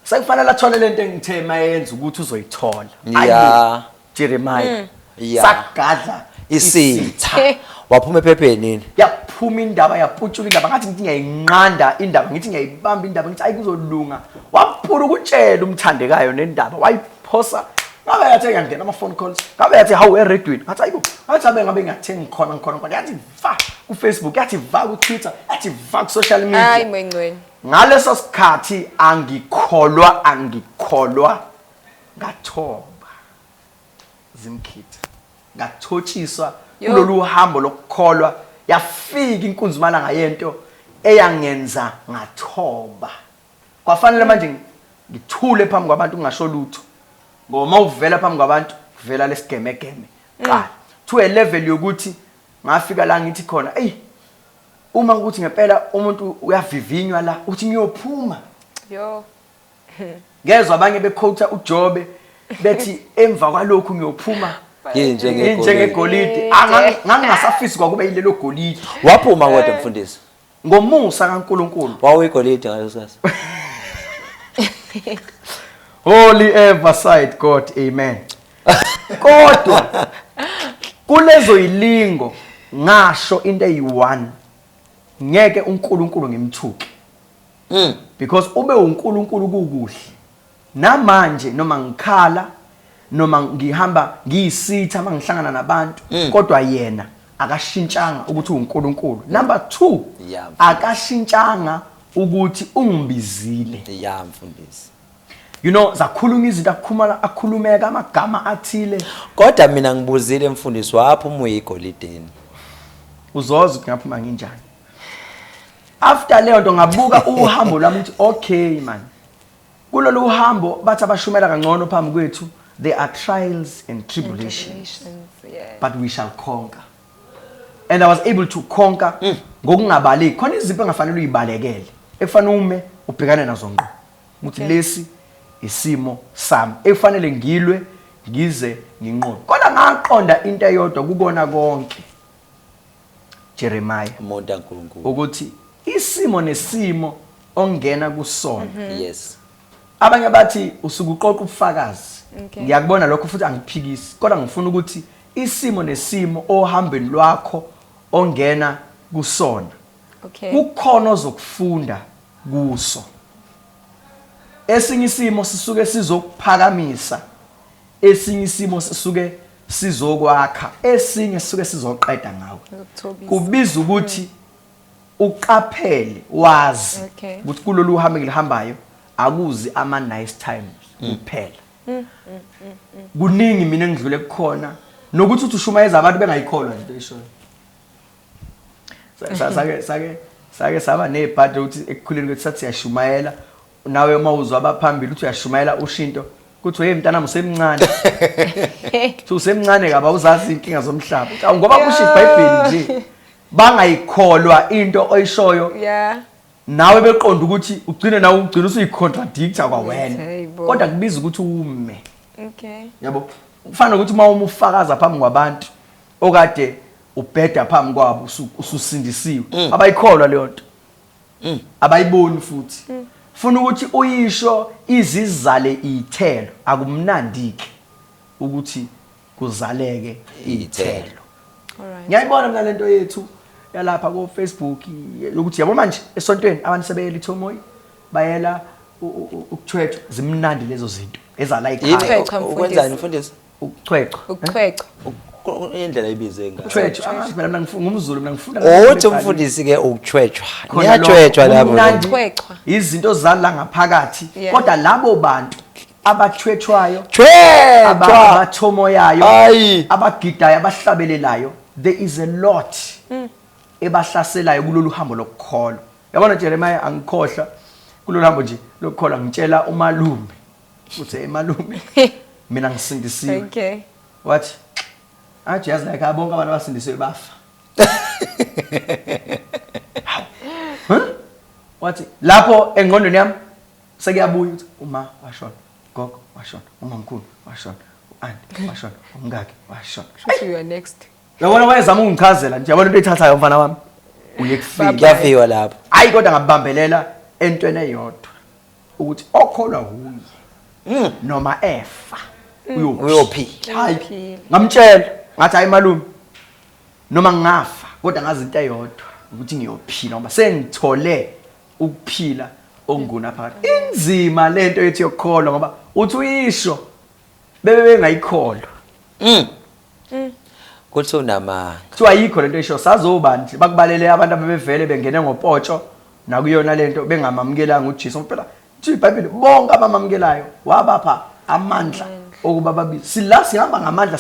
sekufanele athole lento engithe mayenza ukuthi uzoyithola. Yeah. Jeremiah Yeah. sagadla Isitha. Waphuma ephepheni nini? yaphuma indaba yaputshula indaba ngathi ngithi ngiyayinqanda indaba ngithi ngiyayibamba indaba ngithi ayi kuzolunga waphula ukutshela umthandekayo nendaba wayiphosa ngabe yathi ngiyangena ama phone calls ngabe yathi how eredwini ngathi ayibo ngabe ngiyathenge khona yathi va ku Facebook yathi va ku Twitter yathi va ku social media. Hayi mengcweni. Ngaleso sikhathi angikholwa ngathoba zimkhitha ngathotshiswa kulolu hambo lokukholwa yafika inkunzumalanga yento eyangenza ngathoba kwafanele manje ngithule phambi kwabantu ngingasho lutho ngoma uvela phambi kwabantu kuvela lesigemegeme qala to a level yokuthi ngafika la ngithi khona uma ukuthi ngempela umuntu uyavivinywa la uthi ngiyophuma Yo. ngezwe abanye bequote uJobe bethi emva kwalokhu ngiyophuma njengegolide ngangingasafisi kwakube yilelo golide. Waphuma kodwa mfundisi. Ngomusa kaNkuluNkulu. Wawuyigolide ngaleso sikhathi. Holy ever sight God, amen. Kodwa kulezo ilingo ngasho into eyi1 ngeke uNkulunkulu ngimthuke. Because ube uNkulunkulu kukuhle. Namanje noma ngikhala noma ngihamba ngiyisitha mangihlangana nabantu kodwa yena akashintshanga ukuthi uNkulunkulu. Number 2 akashintshanga ukuthi ungibizile. Yeah mfundisi. You know zakhuluma izinto akhulumeka amagama athile Kodwa mina ngibuzile mfundisi waphuma uyigolideni. Uzoza ukuthi ngaphuma nginjani. After leyo nto ngabuka uhambo lami ukuthi okay man. Kulolu uhambo bathi abashumela kangcono phambi kwethu there are trials and tribulations. Yeah. But we shall conquer. And I was able to conquer ngokungabaleki. Khona izinto engafanele uyibalekele. Ekufanele ume ubhekane nazo ngqo. Ukuthi lesi isimo sami ekufanele ngilwe ngize nginqobe. Kodwa ngaqonda into eyodwa kubona konke. Jeremiah Umuntu kaNkulunkulu. ukuthi isimo nesimo ongena kusona. Yes. Abanye bathi usukuqoqa ubufakazi. Okay. Ngiyakubona lokho futhi angiphikisi. Kodwa ngifuna ukuthi isimo nesimo ohambeni lwakho ongena kusona. Okay. Kukhona ozokufunda kuso. Esinye isimo sisuke sizokuphakamisa. Esinye isimo sisuke sizokwakha esinye sisuke sizoqeda ngawo kubiza ukuthi uqaphele wazi Okay. ukuthi kulolu uhambe ngilihambayo akuzi ama nice times kuphela kuningi mina engidlule kukhona nokuthi uthi ushumayeza abantu bengayikholwa into eshoyo sake saba nebhadi ukuthi ekukhuleni kwethu sathi siyashumayela nawe mawuzwa abaphambili uthi uyashumayela ushinto kuthi hey mntana usemncane uthi usemncane kabe uzazi inkinga zomhlaba ngoba kusho iBhayibheli nje bangayikholwa into oyishoyo Yeah. nawe beqonda ukuthi ugcine nawe ugcina usuyicontradicta kwawena Hey, bo. kodwa kubiza ukuthi ume Okay. yabo ufana ukuthi uma ufakaza phambi kwabantu okade ubheda phambi kwabo ususindisiwe abayikholwa leyo nto abayiboni futhi ufuna ukuthi uyisho izizale ithelo akumnandike ukuthi kuzaleke ithelo Alright. ngiyayibona mina lento yethu yalapha ku Facebook ukuthi yabo manje esontweni abantu sebeyela ithomoyi bayela ukuthwethwa zimnandi lezo zinto ezala ikhaya Ukuthwethwa, ukwenzani mfundisi ukuthwethwa Ukuthwethwa. indlela ebize ngayo ukuthwethwa mina mina ngumZulu mina ngifunda othi umfundisi ke ukuthwethwa niyathwethwa lapho Ukuthwethwa. izinto zala ngaphakathi Yeah. kodwa labo bantu abathwethwayo thwethwa abathomoyayo Ayi. abagidayo abahlabelelayo there is a lot ebahlaselayo kulolu hambo lokukholwa yabona Jeremiah angikhohlwa kulolu hambo nje lokukholwa ngitshela umalume uthi emalume mina ngisindisiwe Okay. wathi athi yazi like abonke abantu abasindisiwe bafa wathi lapho engqondweni yami sekuyabuya ukuthi uma washona gogo washona umamkhulu washona uanti washona umngaki washona Should you are next. yabona wayezama ungichazela nje yabona into ethathayo mfana wami uyekufika kuyafiwa lapho hayi kodwa ngabambelela entweni eyodwa ukuthi okholwa huye noma efa uyophila hayi ngamtshela ngathi hayi malume noma ngafa kodwa ngazi into eyodwa ukuthi ngiyophila ngoba sengithole ukuphila okunguna phakathi inzima lento yethi yokukholwa ngoba uthi uyisho bebe bengayikholwa kuthi unamanga kuthiwa yikho lento esho sazobani nje bakubalele abantu abebevele bengene ngopotsho nakuyona lento bengamamukelanga uJesu phela kuthi iBhayibheli bonke abamamukelayo wabapha amandla okuba babize sila sihamba ngamandla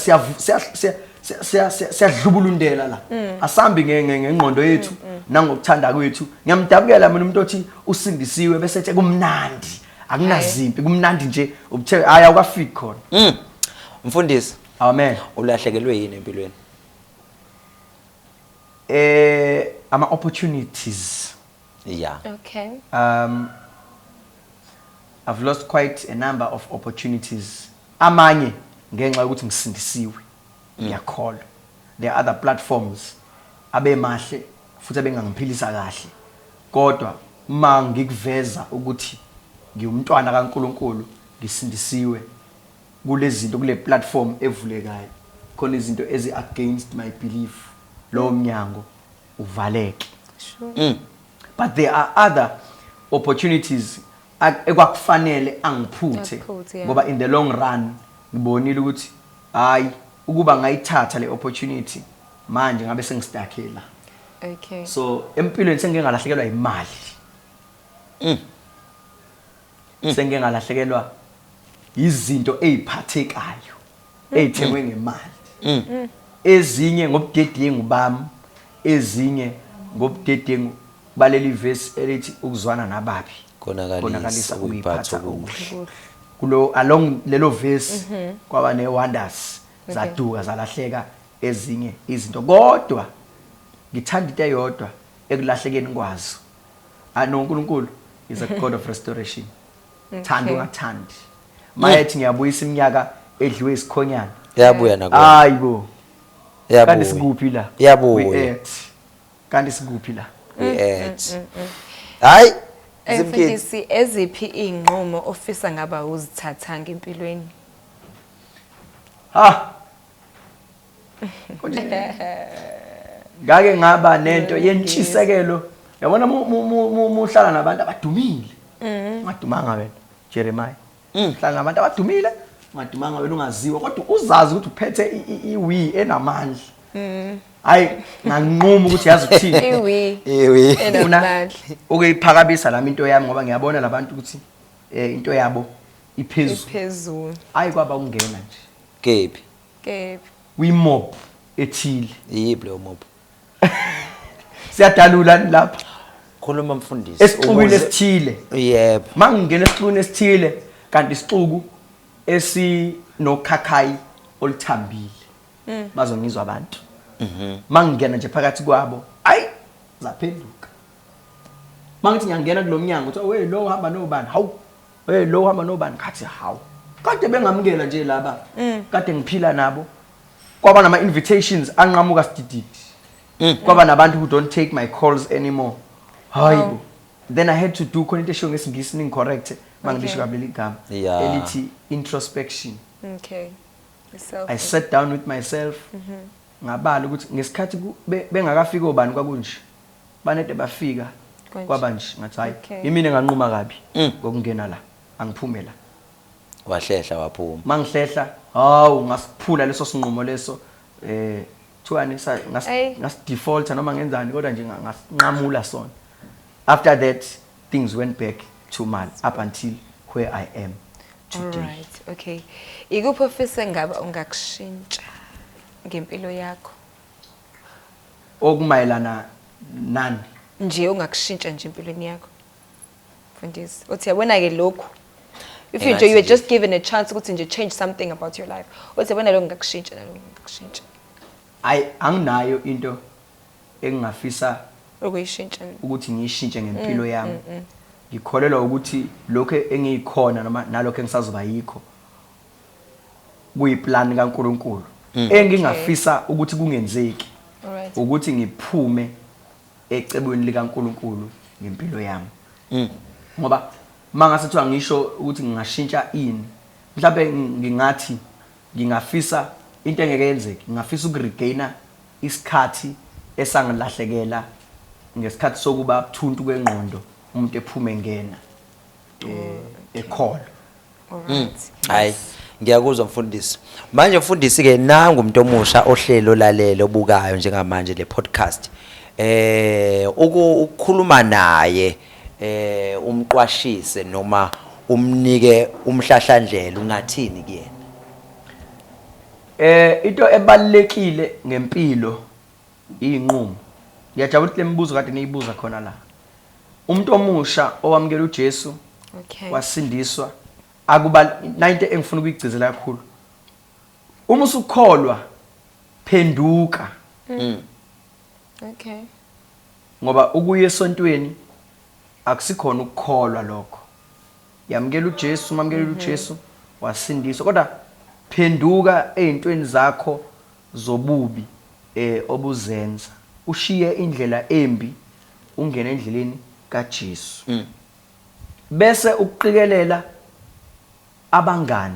siyadlubulundela la asambi ngengqondo yethu nangokuthanda kwethu ngiyamdabukela mina umuntu othi usindisiwe bese ethi kumnandi akunazimpi kumnandi nje ubuthe hayi awukafiki khona mfundisi amen ulahlekelwe yini empilweni ama opportunities yeah Okay. I've lost quite a number of opportunities amanye ngenxa yokuthi ngisindisiwe ngiyakholwa there are other platforms abemahle futhi abengangiphilisa kahle kodwa uma ngikuveza ukuthi ngiyumntwana kaNkuluNkulu ngisindisiwe kulezi zinto kule platform evulekayo khona izinto ezi against my belief lo mnyango uvaleke Sure. but there are other opportunities ekwakufanele angiphuthe Aphuthe, yeah. ngoba in the long run ngibonile ukuthi hayi ukuba ngayithatha le opportunity manje ngabe sengistakhela Okay. so empilweni sengengalahlekelwa imali sengengalahlekelwa izinto eziphathekayo ezithengwe ngemali ezinye ngobudedengu bami ezinye ngobudedengu baleli verse elithi ukuzwana nababi konakalisa ukuyiphatha Kuhle. kulo along lelo verse kwaba ne wonders zaduka zalahleka ezinye izinto kodwa ngithanda into eyodwa ekulahlekeni kwazo uNkulunkulu is a God of restoration thanda ungathandi mayethi ngiyabuyisa iminyaka edliwe isikhonyana yabuya nakho hayibo kanti yabuya sikuphi la Yabuya. We at. Kanti sikuphi la hayi zimkini Mfundisi eziphi inqumo ofisa ngaba uzithatha ngempilweni? ha ngake ngaba nento yentshisekelo yabona muhlala nabantu abadumile ungadumanga wena Jeremiah hlala nabantu abadumile ngadumanga wena ungaziwa kodwa uzazi ukuthi uphethe iwi enamandla hayi nganquma ukuthi yazi ukuthini Iwi enamandla ukuyiphakamisa lami into yami ngoba ngiyabona labantu ukuthi into yabo iphezulu hayi kwaba ungena nje kephi mob ethile yiphi lo mob siyadalula lapha khuluma mfundisi esixukwini esithile yebo mangingena esixukwini esithile kanti isixuku esinokhakhayi oluthambile bazongizwa abantu mangingena nje phakathi kwabo ayi zaphenduka mangithi ngiyangena kulomnyango uthi we lo uhamba nobani hawu we lo uhamba nobani kathi hawu kade bengamukela nje laba kade ngiphila nabo kwaba nama invitations anqamuka sidididi kwaba nabantu who don't take my calls anymore hayibo then I had to do khona into esho ngesingisi incorrect mangilisho kabili igama elithi introspection. Okay. I sat down with myself ngabala ukuthi ngesikhathi bengakafika obani kwakunje banede bafika kwaba nje ngathi hayi imini enganquma kabi ngokungena la angiphume la wahlehla waphuma mangihlehla hawu ngasiphula leso sinqumo leso thuani ngas default noma ngenzani kodwa nje ngasinqamula sona. After that things went back to mal up until where I am today. All right, okay. Ikuphi ofisa ngaba ungakushintsha ngempilo yakho? Okumayelana nani? Nje ungakushintsha nje empilweni yakho. Mfundisi, uthi yabona ke lokho. If you were just given a chance ukuthi nje change something about your life. Uthi yabona lo ngakushintsha nalo ngakushintsha. Anginayo into engingafisa ukuyishintsha ukuthi ngiyishintshe ngempilo yami. Ngikholelwa ukuthi lokho engiyikhona noma nalokho engisazoba yikho kuyiplan kaNkuluNkulu. Engingafisa ukuthi kungenzeki. Ukuthi ngiphume ecebweni likaNkuluNkulu ngempilo yami. Ngoba mangase kuthiwa ngisho ukuthi ngingashintsha ini mhlawumbe ngingathi ngingafisa into engeke yenzeke ngingafisa ukuregaina isikhathi esangilahlekela ngesikhathi sokuba buthuntu kwengqondo umuntu ephume ngena ekholo. Hayi ngiyakuzwa mfundisi. Manje mfundisi ke nangu umuntu omusha ohlelo lalelo obukayo njengamanje le podcast ukukhuluma naye umqwashise noma umnike umhlahlandlela ungathini kuyena? Into ebalekile ngempilo inqumo. Ngiyajabula ukuthi lemibuzo kade niyibuza khona la. Umuntu omusha owamukela uJesu wasindiswa akuba 90 engifuna ukuyigcizela kakhulu. Uma usukholwa phenduka. Okay. Ngoba ukuya esontweni akusikhona ukukholwa lokho. Yamukela uJesu, mamukela uJesu wasindiswa kodwa phenduka ezintweni zakho zobubi obuzenza. Ushiye indlela embi ungena endleleni kaJesu. Bese uqikelela abangani.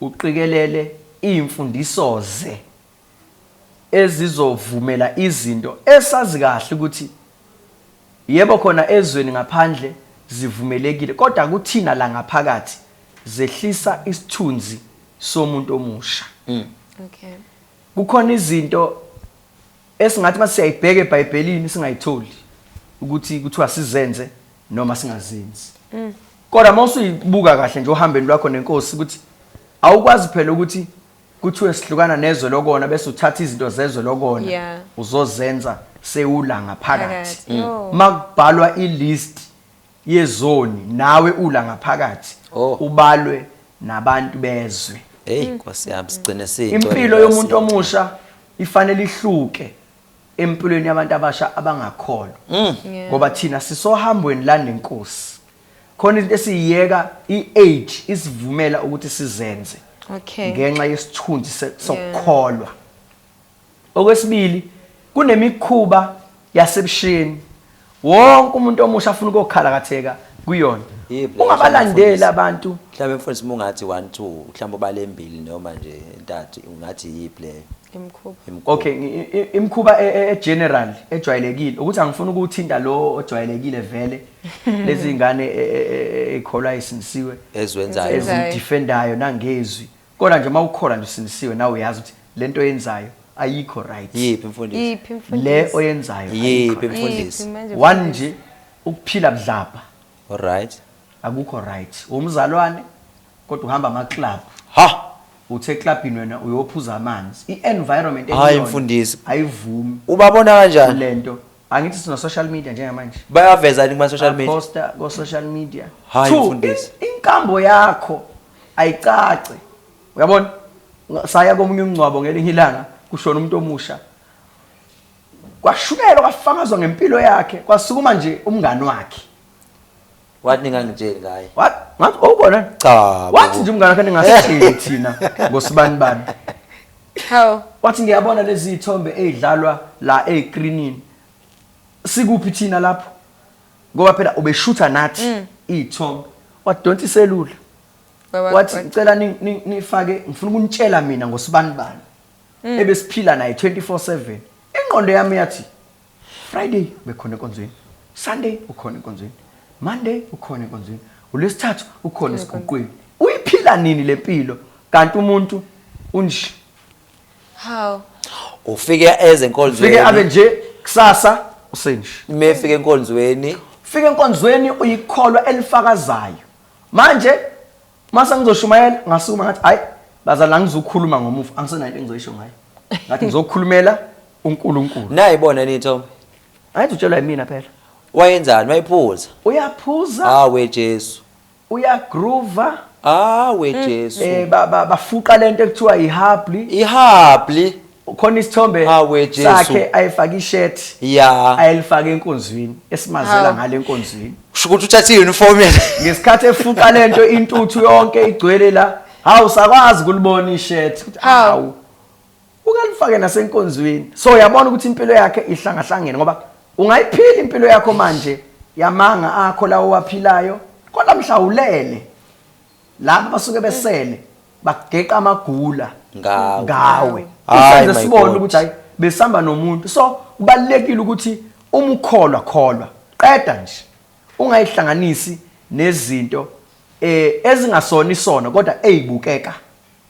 Uqikelele imfundiso ze ezizovumela izinto esazi kahle ukuthi yebo khona ezweni ngaphandle zivumelekile kodwa kuthina la ngaphakathi zehlisa isithunzi somuntu omusha. Okay. Kukhona izinto esingathi masiyayibheka eBhayibhelini singayitholi ukuthi kuthiwa sizenze noma singazenzi. Kodwa mawusuyibuka kahle nje ohambeni lwakho nenkosi ukuthi awukwazi phela ukuthi kuthiwe sihlukana nezwe lokona bese uthatha izinto zezwe lokona uzozenza sewula ngaphakathi. Makubhalwa ilist yezoni nawe ula ngaphakathi ubalwe nabantu bezwe. Nkosi yami sigcine sinto. Impilo yomuntu omusha ifanele ihluke empilweni yabantu abasha abangakholwa. Ngoba thina sisohambweni la nenkosi. Khona into esiyiyeka iage isivumela ukuthi sizenze. Ngenxa yesithunzi sokukholwa. Okwesibili kunemikhuba yasebusheni. Wonke umuntu omusha afuna ukukhalakatheka kuyona. Ungabalandela abantu. Mhlawumbe mfundisi mungathi 1 2 mhlawumbe balembili noma nje 3 ungathi yiplay. Okay, imkhuba general ejwayelekile ukuthi angifuni ukuthinta lo ojwayelekile vele lezi ingane ekholwa isinisiwe ezwenzayo ezidefendayo nangezwi kodwa nje mawukhola nje usinisiwe nawe uyazi ukuthi lento yenzayo ayikho right yiphi mfundisi le oyenzayo yiphi mfundisi one nje ukuphila budlapha all right akukho right umzalwane kodwa uhamba ama club ha uthe clubini wena uyophuza amanzi i-environment hayi mfundisi ayivumi ubabona kanjani lento angithi sina social media njengamanje bayaveza kuma social media posta go social media hayi mfundisi inkambo yakho ayicace uyabona saya komunye umncwabo ngelinye ilanga kushona umuntu omusha kwashukela kwafakazwa ngempilo yakhe kwasukuma nje umngani wakhe wathi ningangitsheli ngaye ngathi ubona cha wathi nje umngani wakhe ningasithini thina ngosibanibani How? wathi ngiyabona lezi ithombe ezidlalwa la escreenini sikuphi thina lapho ngoba phela ubeshutha nathi ithombe wadonsa iselula wathi ngicela nifake ngifuna ukunitshela mina ngosibanibani ebesiphila naye 24/7 ingqondo yami yathi Friday bekhona enkonzweni Sunday ukhona enkonzweni Monday ukhona enkonzweni uLwesithathu ukhona esiguqweni uyiphila nini lempilo kanti umuntu unje How? ufike ezenkonzweni ufike abe nje kusasa usenje mefike enkonzweni ufike enkonzweni uyikholwa elifakazayo manje mase ngizoshumayela ngasukuma ngathi hayi bazala ngizokhuluma ngomufa angisenayo into engizoyisho ngayo ngathi ngizokhulumela uNkulunkulu nayibona nithombe ayithi utshelwa yimina phela wayenzani wayiphuza uyaphuza we Jesu uyagroova we Jesu bafuqa lento ekuthiwa ihabli ihabli khona isithombe we Jesu sakhe ayifaka ishirt ya ayilifaka enkonzweni esimazela ngale enkonzweni ukuthi uthathe uniform yakhe ngesikhathi efuqa lento intuthu yonke igcwele la hawu sakwazi kulibona ishirt ukuthi hawu ukalifake nasenkonzweni so uyabona ukuthi impilo yakhe ihlangahlangene ngoba ungayiphila impilo yakho manje yamanga akho lawo waphilayo kodwa mhlawulele laba basuke besele bageqa amagula ngawe isenze sibona ukuthi hayi besamba nomuntu so kubalekile ukuthi umukholwa qeda nje ungayihlanganisi nezinto ezingasona isona kodwa ezibukeka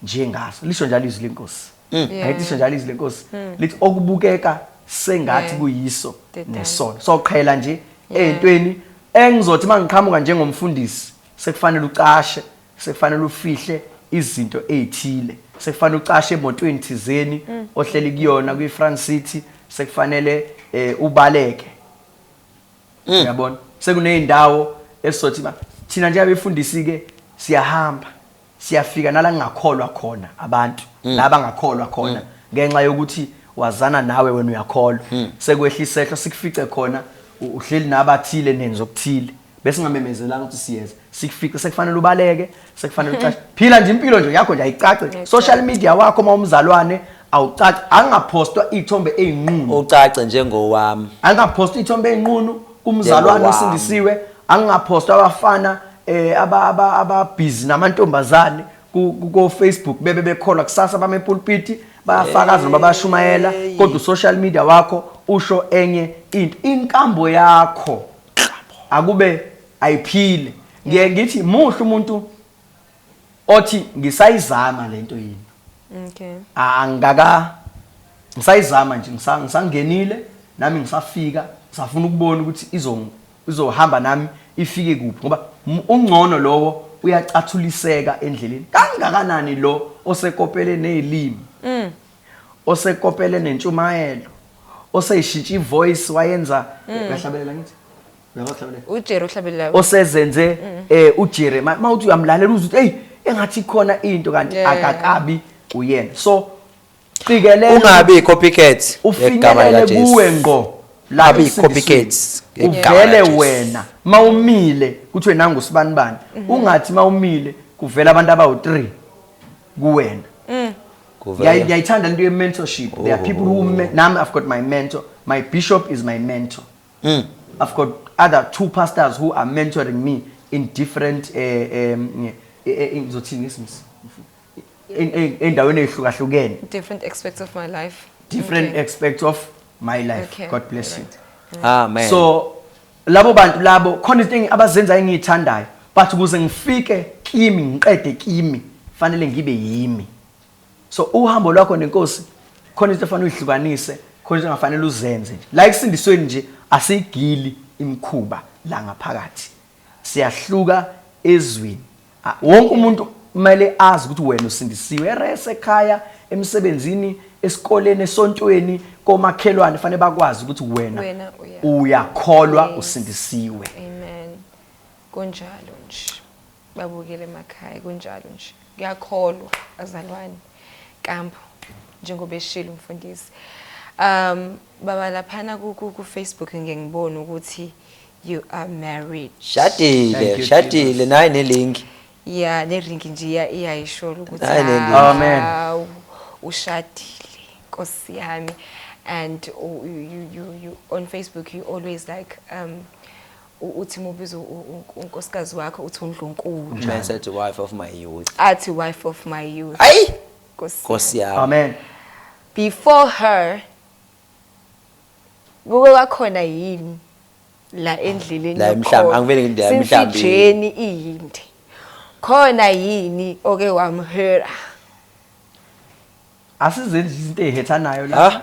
njengaso lisho njalo izwi lenkosi ayithisho njalo izwi lenkosi lithi okubukeka sengathi kuyiso nesona so qhela nje ezintweni engizothi mangiqhamuka njengomfundisi sekufanele ucashe sekufanele ufihle izinto ezithile sekufanele ucashe emotweni thizeni ohleli kuyona kwiFrance City sekufanele ubaleke uyabona sekuneyindawo esizothi thina nje abefundisi ke siyahamba siyafika nala ngakholwa khona abantu laba ngakholwa khona ngenxa yokuthi wazana nawe wena uyakholwa sekwehlisehlo sikufice khona uhleli nabathile nenzokuthile bese ngamemezela ukuthi siyeza sikufice sekufanele ubaleke sekufanele ucashe phila nje impilo nje yakho nje ayicace social media wakho mawumzalwane awucace angapostwa izithombe ezinqunu ucace njengowami angapostwa izithombe ezinqunu kumzalwane osindisiwe angapostwa abafana aba busy namantombazane ku Facebook bebe bekholwa kusasa bame pulpit bayafakaza noma bayashumayela kodwa social media wakho usho enye into inkambo yakho akube ayiphile ngithi muhle umuntu othi ngisayizama lento yini angaka ngisayizama nje ngisangenile nami ngisafika safuna ukubona ukuthi izohamba nami ifike kuphi ngoba ungcono lowo uyacathuliseka endleleni kangakanani lo osekopele nezilimi osekopele nentshumayelo oseyishintsha ivoice wayenza uyahlabelela ngithi uyahlabelela uJero uhlabelela osezenze uJere mawuthi uyamlalela uzuthi hey engathi khona into kanti akakabi uyena so qikelela ungabi copycat egama lika Jesu kuwe ngo labi copycats uvele wena mawumile kuthi wena ngusibani ungathi mawumile kuvela abantu abawu3 kuwena ngiyayithanda into ye mentorship there are people who nami I've got my mentor my bishop is my mentor I've got other 2 pastors who are mentoring me in different ngizothini ngesimisi endaweni ezihlukahlukene. Different aspects of my life. Different aspects of my life. Okay. God bless you. Amen. So labo bantu labo khona izinto abazenza engiyithandayo but ukuze ngifike kimi ngiqede kimi fanele ngibe yimi. So uhambo lwakho nenkosi khona izinto efanele uyihlukanise, khona izinto engafanele uzenze nje. La ekusindisweni nje asigili imkhuba la ngaphakathi. Siyahluka ezweni. Wonke umuntu kumele azi ukuthi wena usindisiwe erese ekhaya, emsebenzini, esikoleni, esontweni, komakhelwane fanele bakwazi ukuthi wena uyakholwa usindisiwe. Amen. Kunjalo nje. Babukele emakhaya kunjalo nje. Ngiyakholwa azalwane. Kampo njengoba eshilo umfundisi. Baba laphana ku Facebook ngiyengibona ukuthi you are married. Shadile nayi nelink. Yeah, ne ring nje iyayisho ukuthi Amen. Ushadile Nkosi yami. And you on Facebook you always like uthi mubizo unkosikazi wakho uthi uNdlunkulu. Man said the wife of my youth. Athi wife of my youth. Ayi. Nkosi yami. Amen. Before her kwakhona yini la endleleni la emhlamba angivele ngidla emhlamba sinjeni iyinde khona yini oke wamhera Asizenze izinto ezihethanayo la.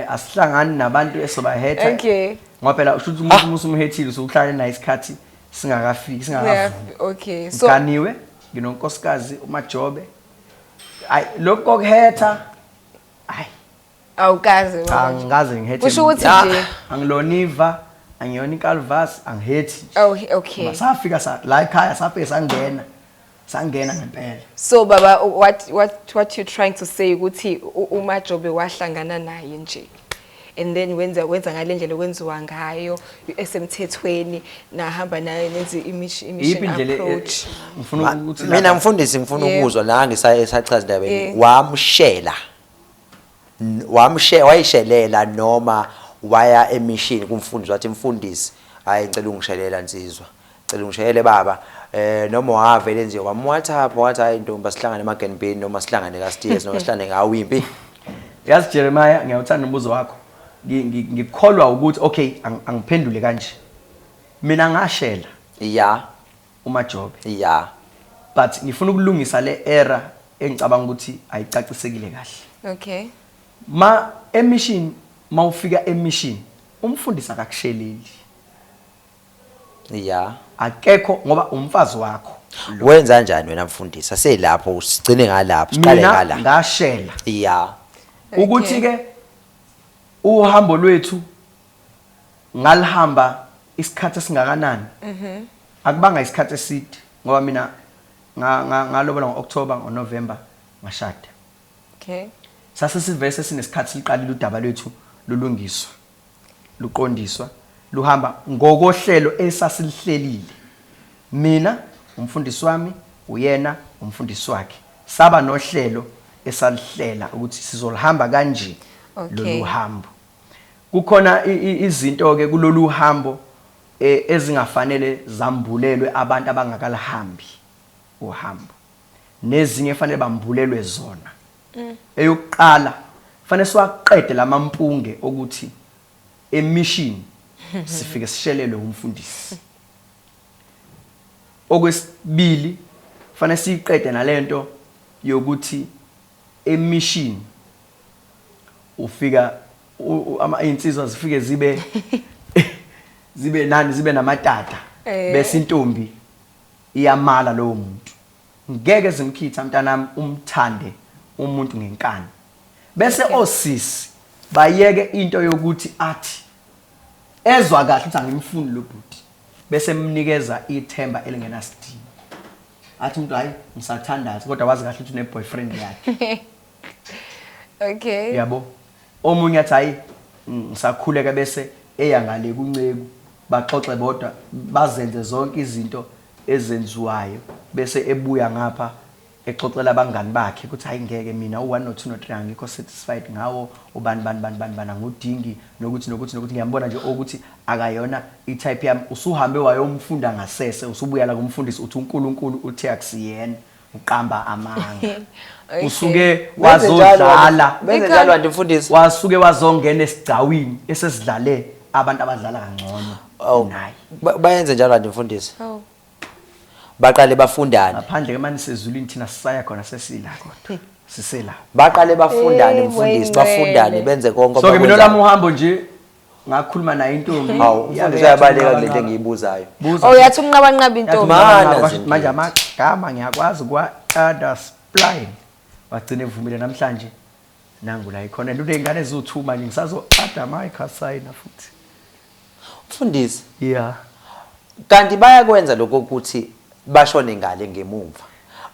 Asihlangani nabantu esobahetha. Okay. Ngoba phela usho ukuthi umuntu musumhethile usuhlala naye isikhathi singakafiki Okay. So Ganiwe nginonkosikazi uMajobe. Ay lokho kokuhetha. Ay awukaze angaze ngihethe. Kusho ukuthi nje angiloniva, angiyona iCalvas, angihethi. Oh okay. Masafika la ekhaya saphe sangena ngempela. So baba what you trying to say ukuthi uMajobe wahlangana naye nje and then wenza ngalendlela okwenziwa ngayo esemthethweni nahamba naye nenze mission approach. Ngifuna ukuthi mina mfundisi ngifuna ukuzwa la ngisachaza indabeni wayishelela noma waya emission kumfundisi wathi mfundisi hayi ngicela ungishelela insizwa ngicela ungishayele baba noma wavele nje wam WhatsApp wathi hayi ntombi sihlangane emaGenbeni noma sihlangane kaSTS noma sihlangane ngawimpi. Yazi Jeremiah ngiyawuthanda umbuzo wakho. Ngikholwa ukuthi okay angiphendule kanje. Mina ngashela uMajobe. But ngifuna ukulungisa le error engicabanga ukuthi ayicacisekile kahle. Okay. Emission mawufika emission umfundisi akakusheleli. Akekho ngoba umfazi wakho. Wenza kanjani wena mfundisi aselapho usigcine ngalapho siqale ngala. Ngashela. Ukuthi ke uhambo lwethu ngalihamba isikhathi esingakanani. Akubanga isikhathi eside ngoba mina ngalobola ngoOctober ngoNovember ngashada. Okay. Sasesivese sinesikhathi liqalile udaba lwethu lulungiswa. Luqondiswa. Luhamba ngokohlelo esasilihlelile. Mina umfundisi wami uyena umfundisi wakhe. Saba nohlelo esalihlela ukuthi sizolihamba kanje lolu hambo. Kukhona izinto ke kulolu hambo ezingafanele zambulelwe abantu abangakalihambi uhambo. Nezinye fanele bambulelwe zona. Eyokuqala fanele siwaqede lamampunge ukuthi emission sifike sishelelwe umfundisi. Okwesibili fanele siqede nalento yokuthi emission ufika insizwa zifike zibe namatata bese intombi iyamala lowo muntu. Ngeke zimkhitha mntanami umthande umuntu ngenkani. Bese osisi bayeke into yokuthi athi ezwa kahle ukuthi angimfuni lo bhuti. Bese emnikeza ithemba elingenasidingo. Athi umuntu hayi ngisathandaza kodwa wazi kahle ukuthi une boyfriend yakhe. Okay. Yabo. Omunye athi hayi ngisakhuleka bese eyangale kunceku baxoxe bodwa bazenze zonke izinto ezenziwayo bese ebuya ngapha exoxela abangani bakhe ukuthi hayi ngeke mina u1 no 2 no 3 angikho satisfied ngawo ubani ngudingi nokuthi ngiyambona nje ukuthi akayona itype yami. Usuhambe wayomfunda ngasese usubuya la kumfundisi uthi uNkulunkulu uthi akusiyena uqamba amanga Okay. usuke wazodlala benze njalo kanti mfundisi wasuke wazongena esigcawini esesidlale abantu abadlala kangcono naye bayenze njalo kanti mfundisi Oh. baqale bafundane ngaphandle ke manje sezulwini thina sisaya khona sesila kodwa sisela baqale bafundane Eh, mfundisi wengcwele. bafundane benze konke so ke mina lami uhambo nje ngakhuluma naye intombi hawu mfundisi uyabaleka kule nto engiyibuzayo buza Oh, yathi unqabanqaba intombi. Mana manje amagama ngiyakwazi kwa-other spline wagcina evumile namhlanje nangu la ikhona into ey'ngane eziwu-2 manje ngisazo-ada amayikhasayina futhi mfundisi yeah kanti bayakwenza lokho ukuthi bashone ngale ngemuva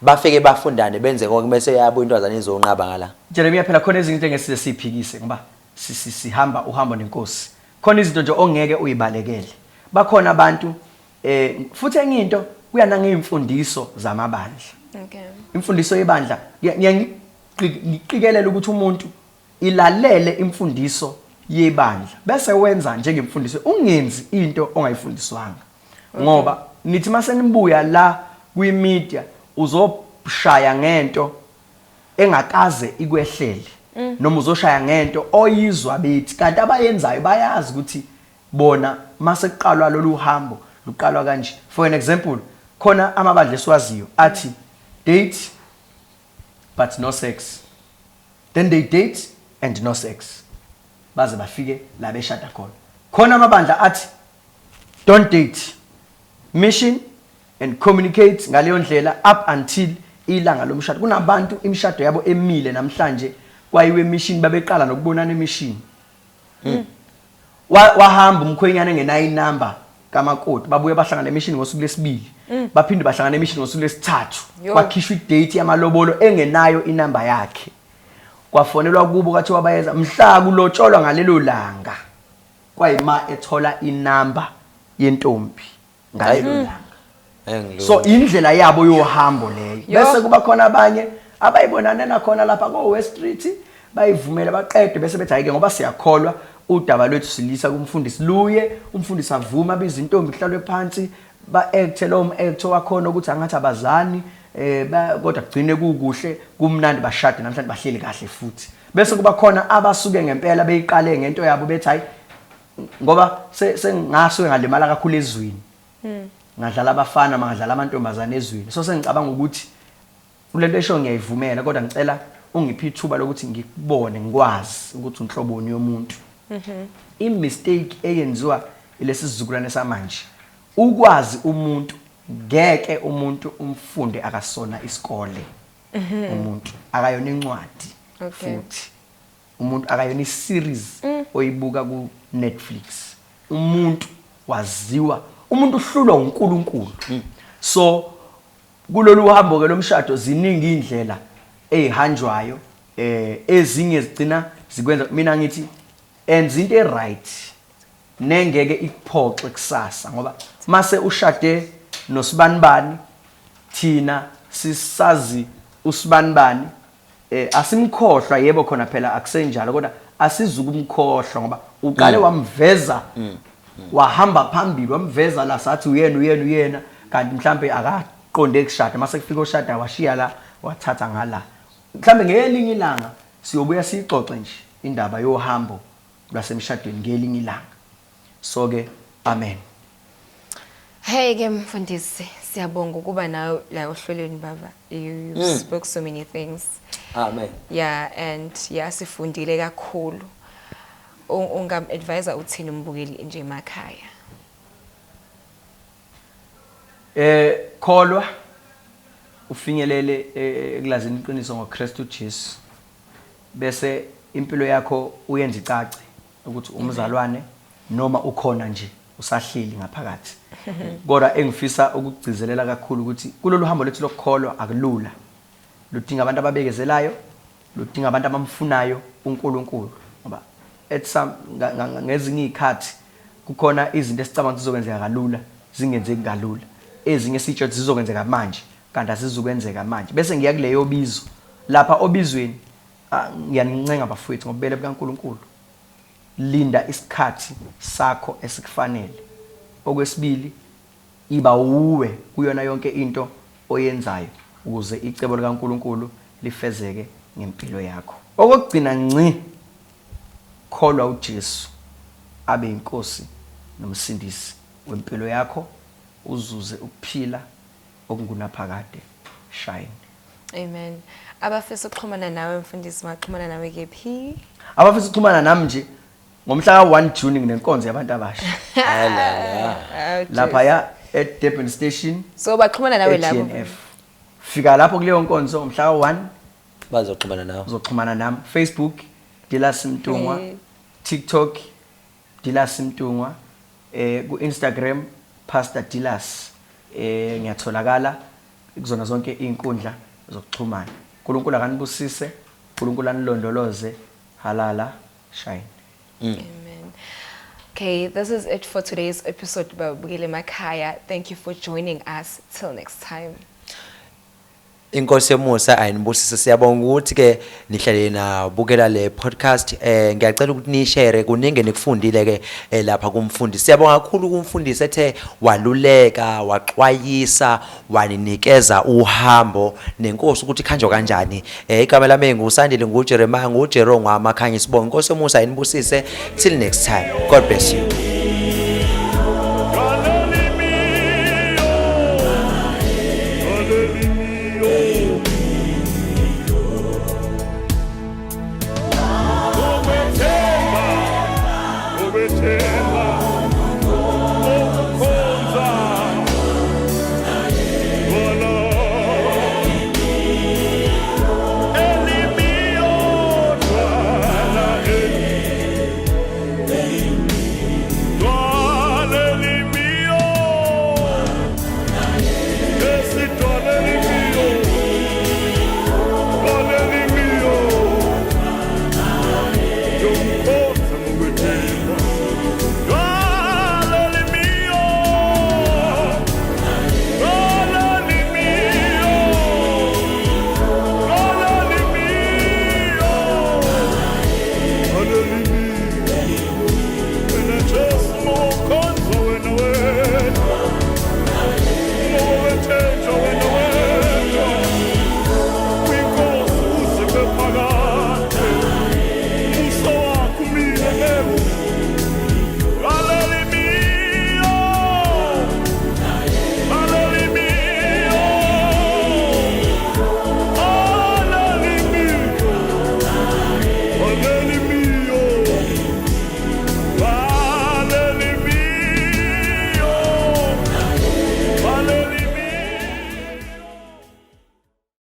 bafike bafundane benze konke bese yabo intwazana izonqaba ngala Jeremiah phela khona izinto engesize siphikise ngoba sihamba uhambo nenkosi khona izinto nje ongeke uyibalekele bakhona abantu futhi enye into kuya nangeyimfundiso zamabandla Okay. imfundiso yebandla ngiqikelela ukuthi umuntu ilalele imfundiso yebandla bese wenza njengemfundiso ungenzi into ongayifundiswanga ngoba nithi mase nibuya la kwi-media uzoshaya ngento engakaze ikwehlele noma uzoshaya ngento oyizwa bethi kanti abayenzayo bayazi ukuthi bona mase kuqalwa lolu hambo luqalwa kanje for an example khona amabandla esiwaziyo athi date but no sex then they date and no sex baze bafike la beshada khona amabandla athi don't date mission and communicate ngaleyo ndlela up until ilanga lomshado kunabantu imishado yabo emile namhlanje kwayiwe mission babeqala nokubonana emission wahamba umkhwenyana engenayo inamba kamakoti babuye bahlangana emission ngosuku lesibili baphinde bahlangana emission ngosuku lesithathu kwakhishwa idate yamalobolo engenayo inamba yakhe kwafonelwa kubo kathi wabayeza mhla kulotsholwa ngalelo langa kwayima ethola inamba yentombi ngalelo langa so indlela yabo yohambo leyo bese kuba khona abanye abayibonana nakhona lapha ko West Street bayivumela baqede bese bethi ayike ngoba siyakholwa udaba lwethu silisa kumfundisi luye umfundisi avuma bezintombi kuhlalwe phansi ba-act lo um-actor wakhona ukuthi angathi abazani kodwa kugcine kukuhle kumnandi bashade namhlanje bahleli kahle futhi bese kuba khona abasuke ngempela beyiqale ngento yabo bethi hayi ngoba sengasuke ngalimala kakhulu ezweni ngadlala abafana mangadlala amantombazane ezweni so sengicabanga ukuthi kulento esho ngiyayivumela kodwa ngicela ungiphi ithuba lokuthi ngikubone ngikwazi ukuthi unhloboni yomuntu i-mistake eyenziwa ilesi sizukulwane samanje ukwazi umuntu ngeke umuntu umfunde akasona isikole umuntu akayona incwadi futhi umuntu akayona iseries oyibuka ku Netflix umuntu waziwa umuntu uhlulwa uNkulunkulu so kulolu hambo ke lomshado ziningi indlela ezihanjwayo ezinye zigcina zikwenza mina ngithi enza into eright nengeke ikuphoxe kusasa ngoba mase ushade noSibanibani thina sisazi uSibanibani asimkhohlwa yebo khona phela akusenjalo kodwa asizukumkhohlwa ngoba uqale wamveza wahamba phambili wamveza la sathi uyena kanti mhlambe akaqonde kushada mase kufika ushada washiya la wathatha ngala mhlambe ngelinye ilanga siyobuya sixoxe nje indaba yohambo lwasemshadweni ngelinye ilanga so ke amen. Hey ke mfundisi siyabonga ukuba nawe la ohlelweni baba you spoke so many things. Amen. Yeah and sifundile kakhulu. Ungam advisor uthini umbukeli nje emakhaya? Kholwa ufinyelele ekulazini iqiniso ngoKristu Jesu bese impilo yakho uyenza icace ukuthi umzalwane noma ukhona nje usahleli ngaphakathi kodwa engifisa ukugcizelela kakhulu ukuthi kulolu hambo lethu lokukholwa akulula ludinga abantu ababekezelayo ludinga abantu abamfunayo uNkulunkulu ngoba ngezinye izikhathi kukhona izinto esicabanga zizokwenzeka kalula zingenzeki kalula ezinye sitsho zizokwenzeka manje kanti asizukwenzeka manje bese ngiya kuleyo bizo lapha obizweni ngiyanincenga bafowethu ngobele bukaNkulunkulu linda isikhathi sakho esikufanele okwesibili iba uwe kuyona yonke into oyenzayo ukuze icebo likaNkuluNkulu lifezeke ngempilo yakho. Okugcina ngci, kholwa uJesu abe inkosi nomsindisi wempilo yakho, uzuze ukuphila okungunaphakade. Shine. Amen. Abafisa ukuxhumana nawe mfundisi, maxhumana nawe kephi? Abafisa ukuxhumana nami nje ngomhla ka-1 June nginenkonzo yabantu abasha. Lapha ya at Durban Station. So baxhumana nawe lapho. TNF. Fika lapho kuleyo nkonzo ngomhla ka-1 bazoxhumana nawe. uzoxhumana nami. Facebook Dilas Mtungwa, TikTok Dilas Mtungwa, ku Instagram Pastor Dilas. Ngiyatholakala kuzona zonke izinkundla zokuxhumana. uNkulunkulu akanibusise, uNkulunkulu anilondoloze. Halala, shine. Amen. Okay, this is it for today's episode by Bukele Makaya. Thank you for joining us. Till next time. Inkosi yomusa ayinibusise, siyabonga ukuthi ke nihlale na bukela le podcast. Ngiyacela ukuthi ni share kuningi nikufundile ke lapha kumfundisi. Siyabonga kakhulu kumfundisi ethe waluleka, waxwayisa, waninikeza uhambo nenkosi ukuthi khanjwa kanjani. Igama lami nguSandile, nguJeremiah, nguJero ngwamakhanya. Sibonga inkosi yomusa ayinibusise. Till next time. God bless you.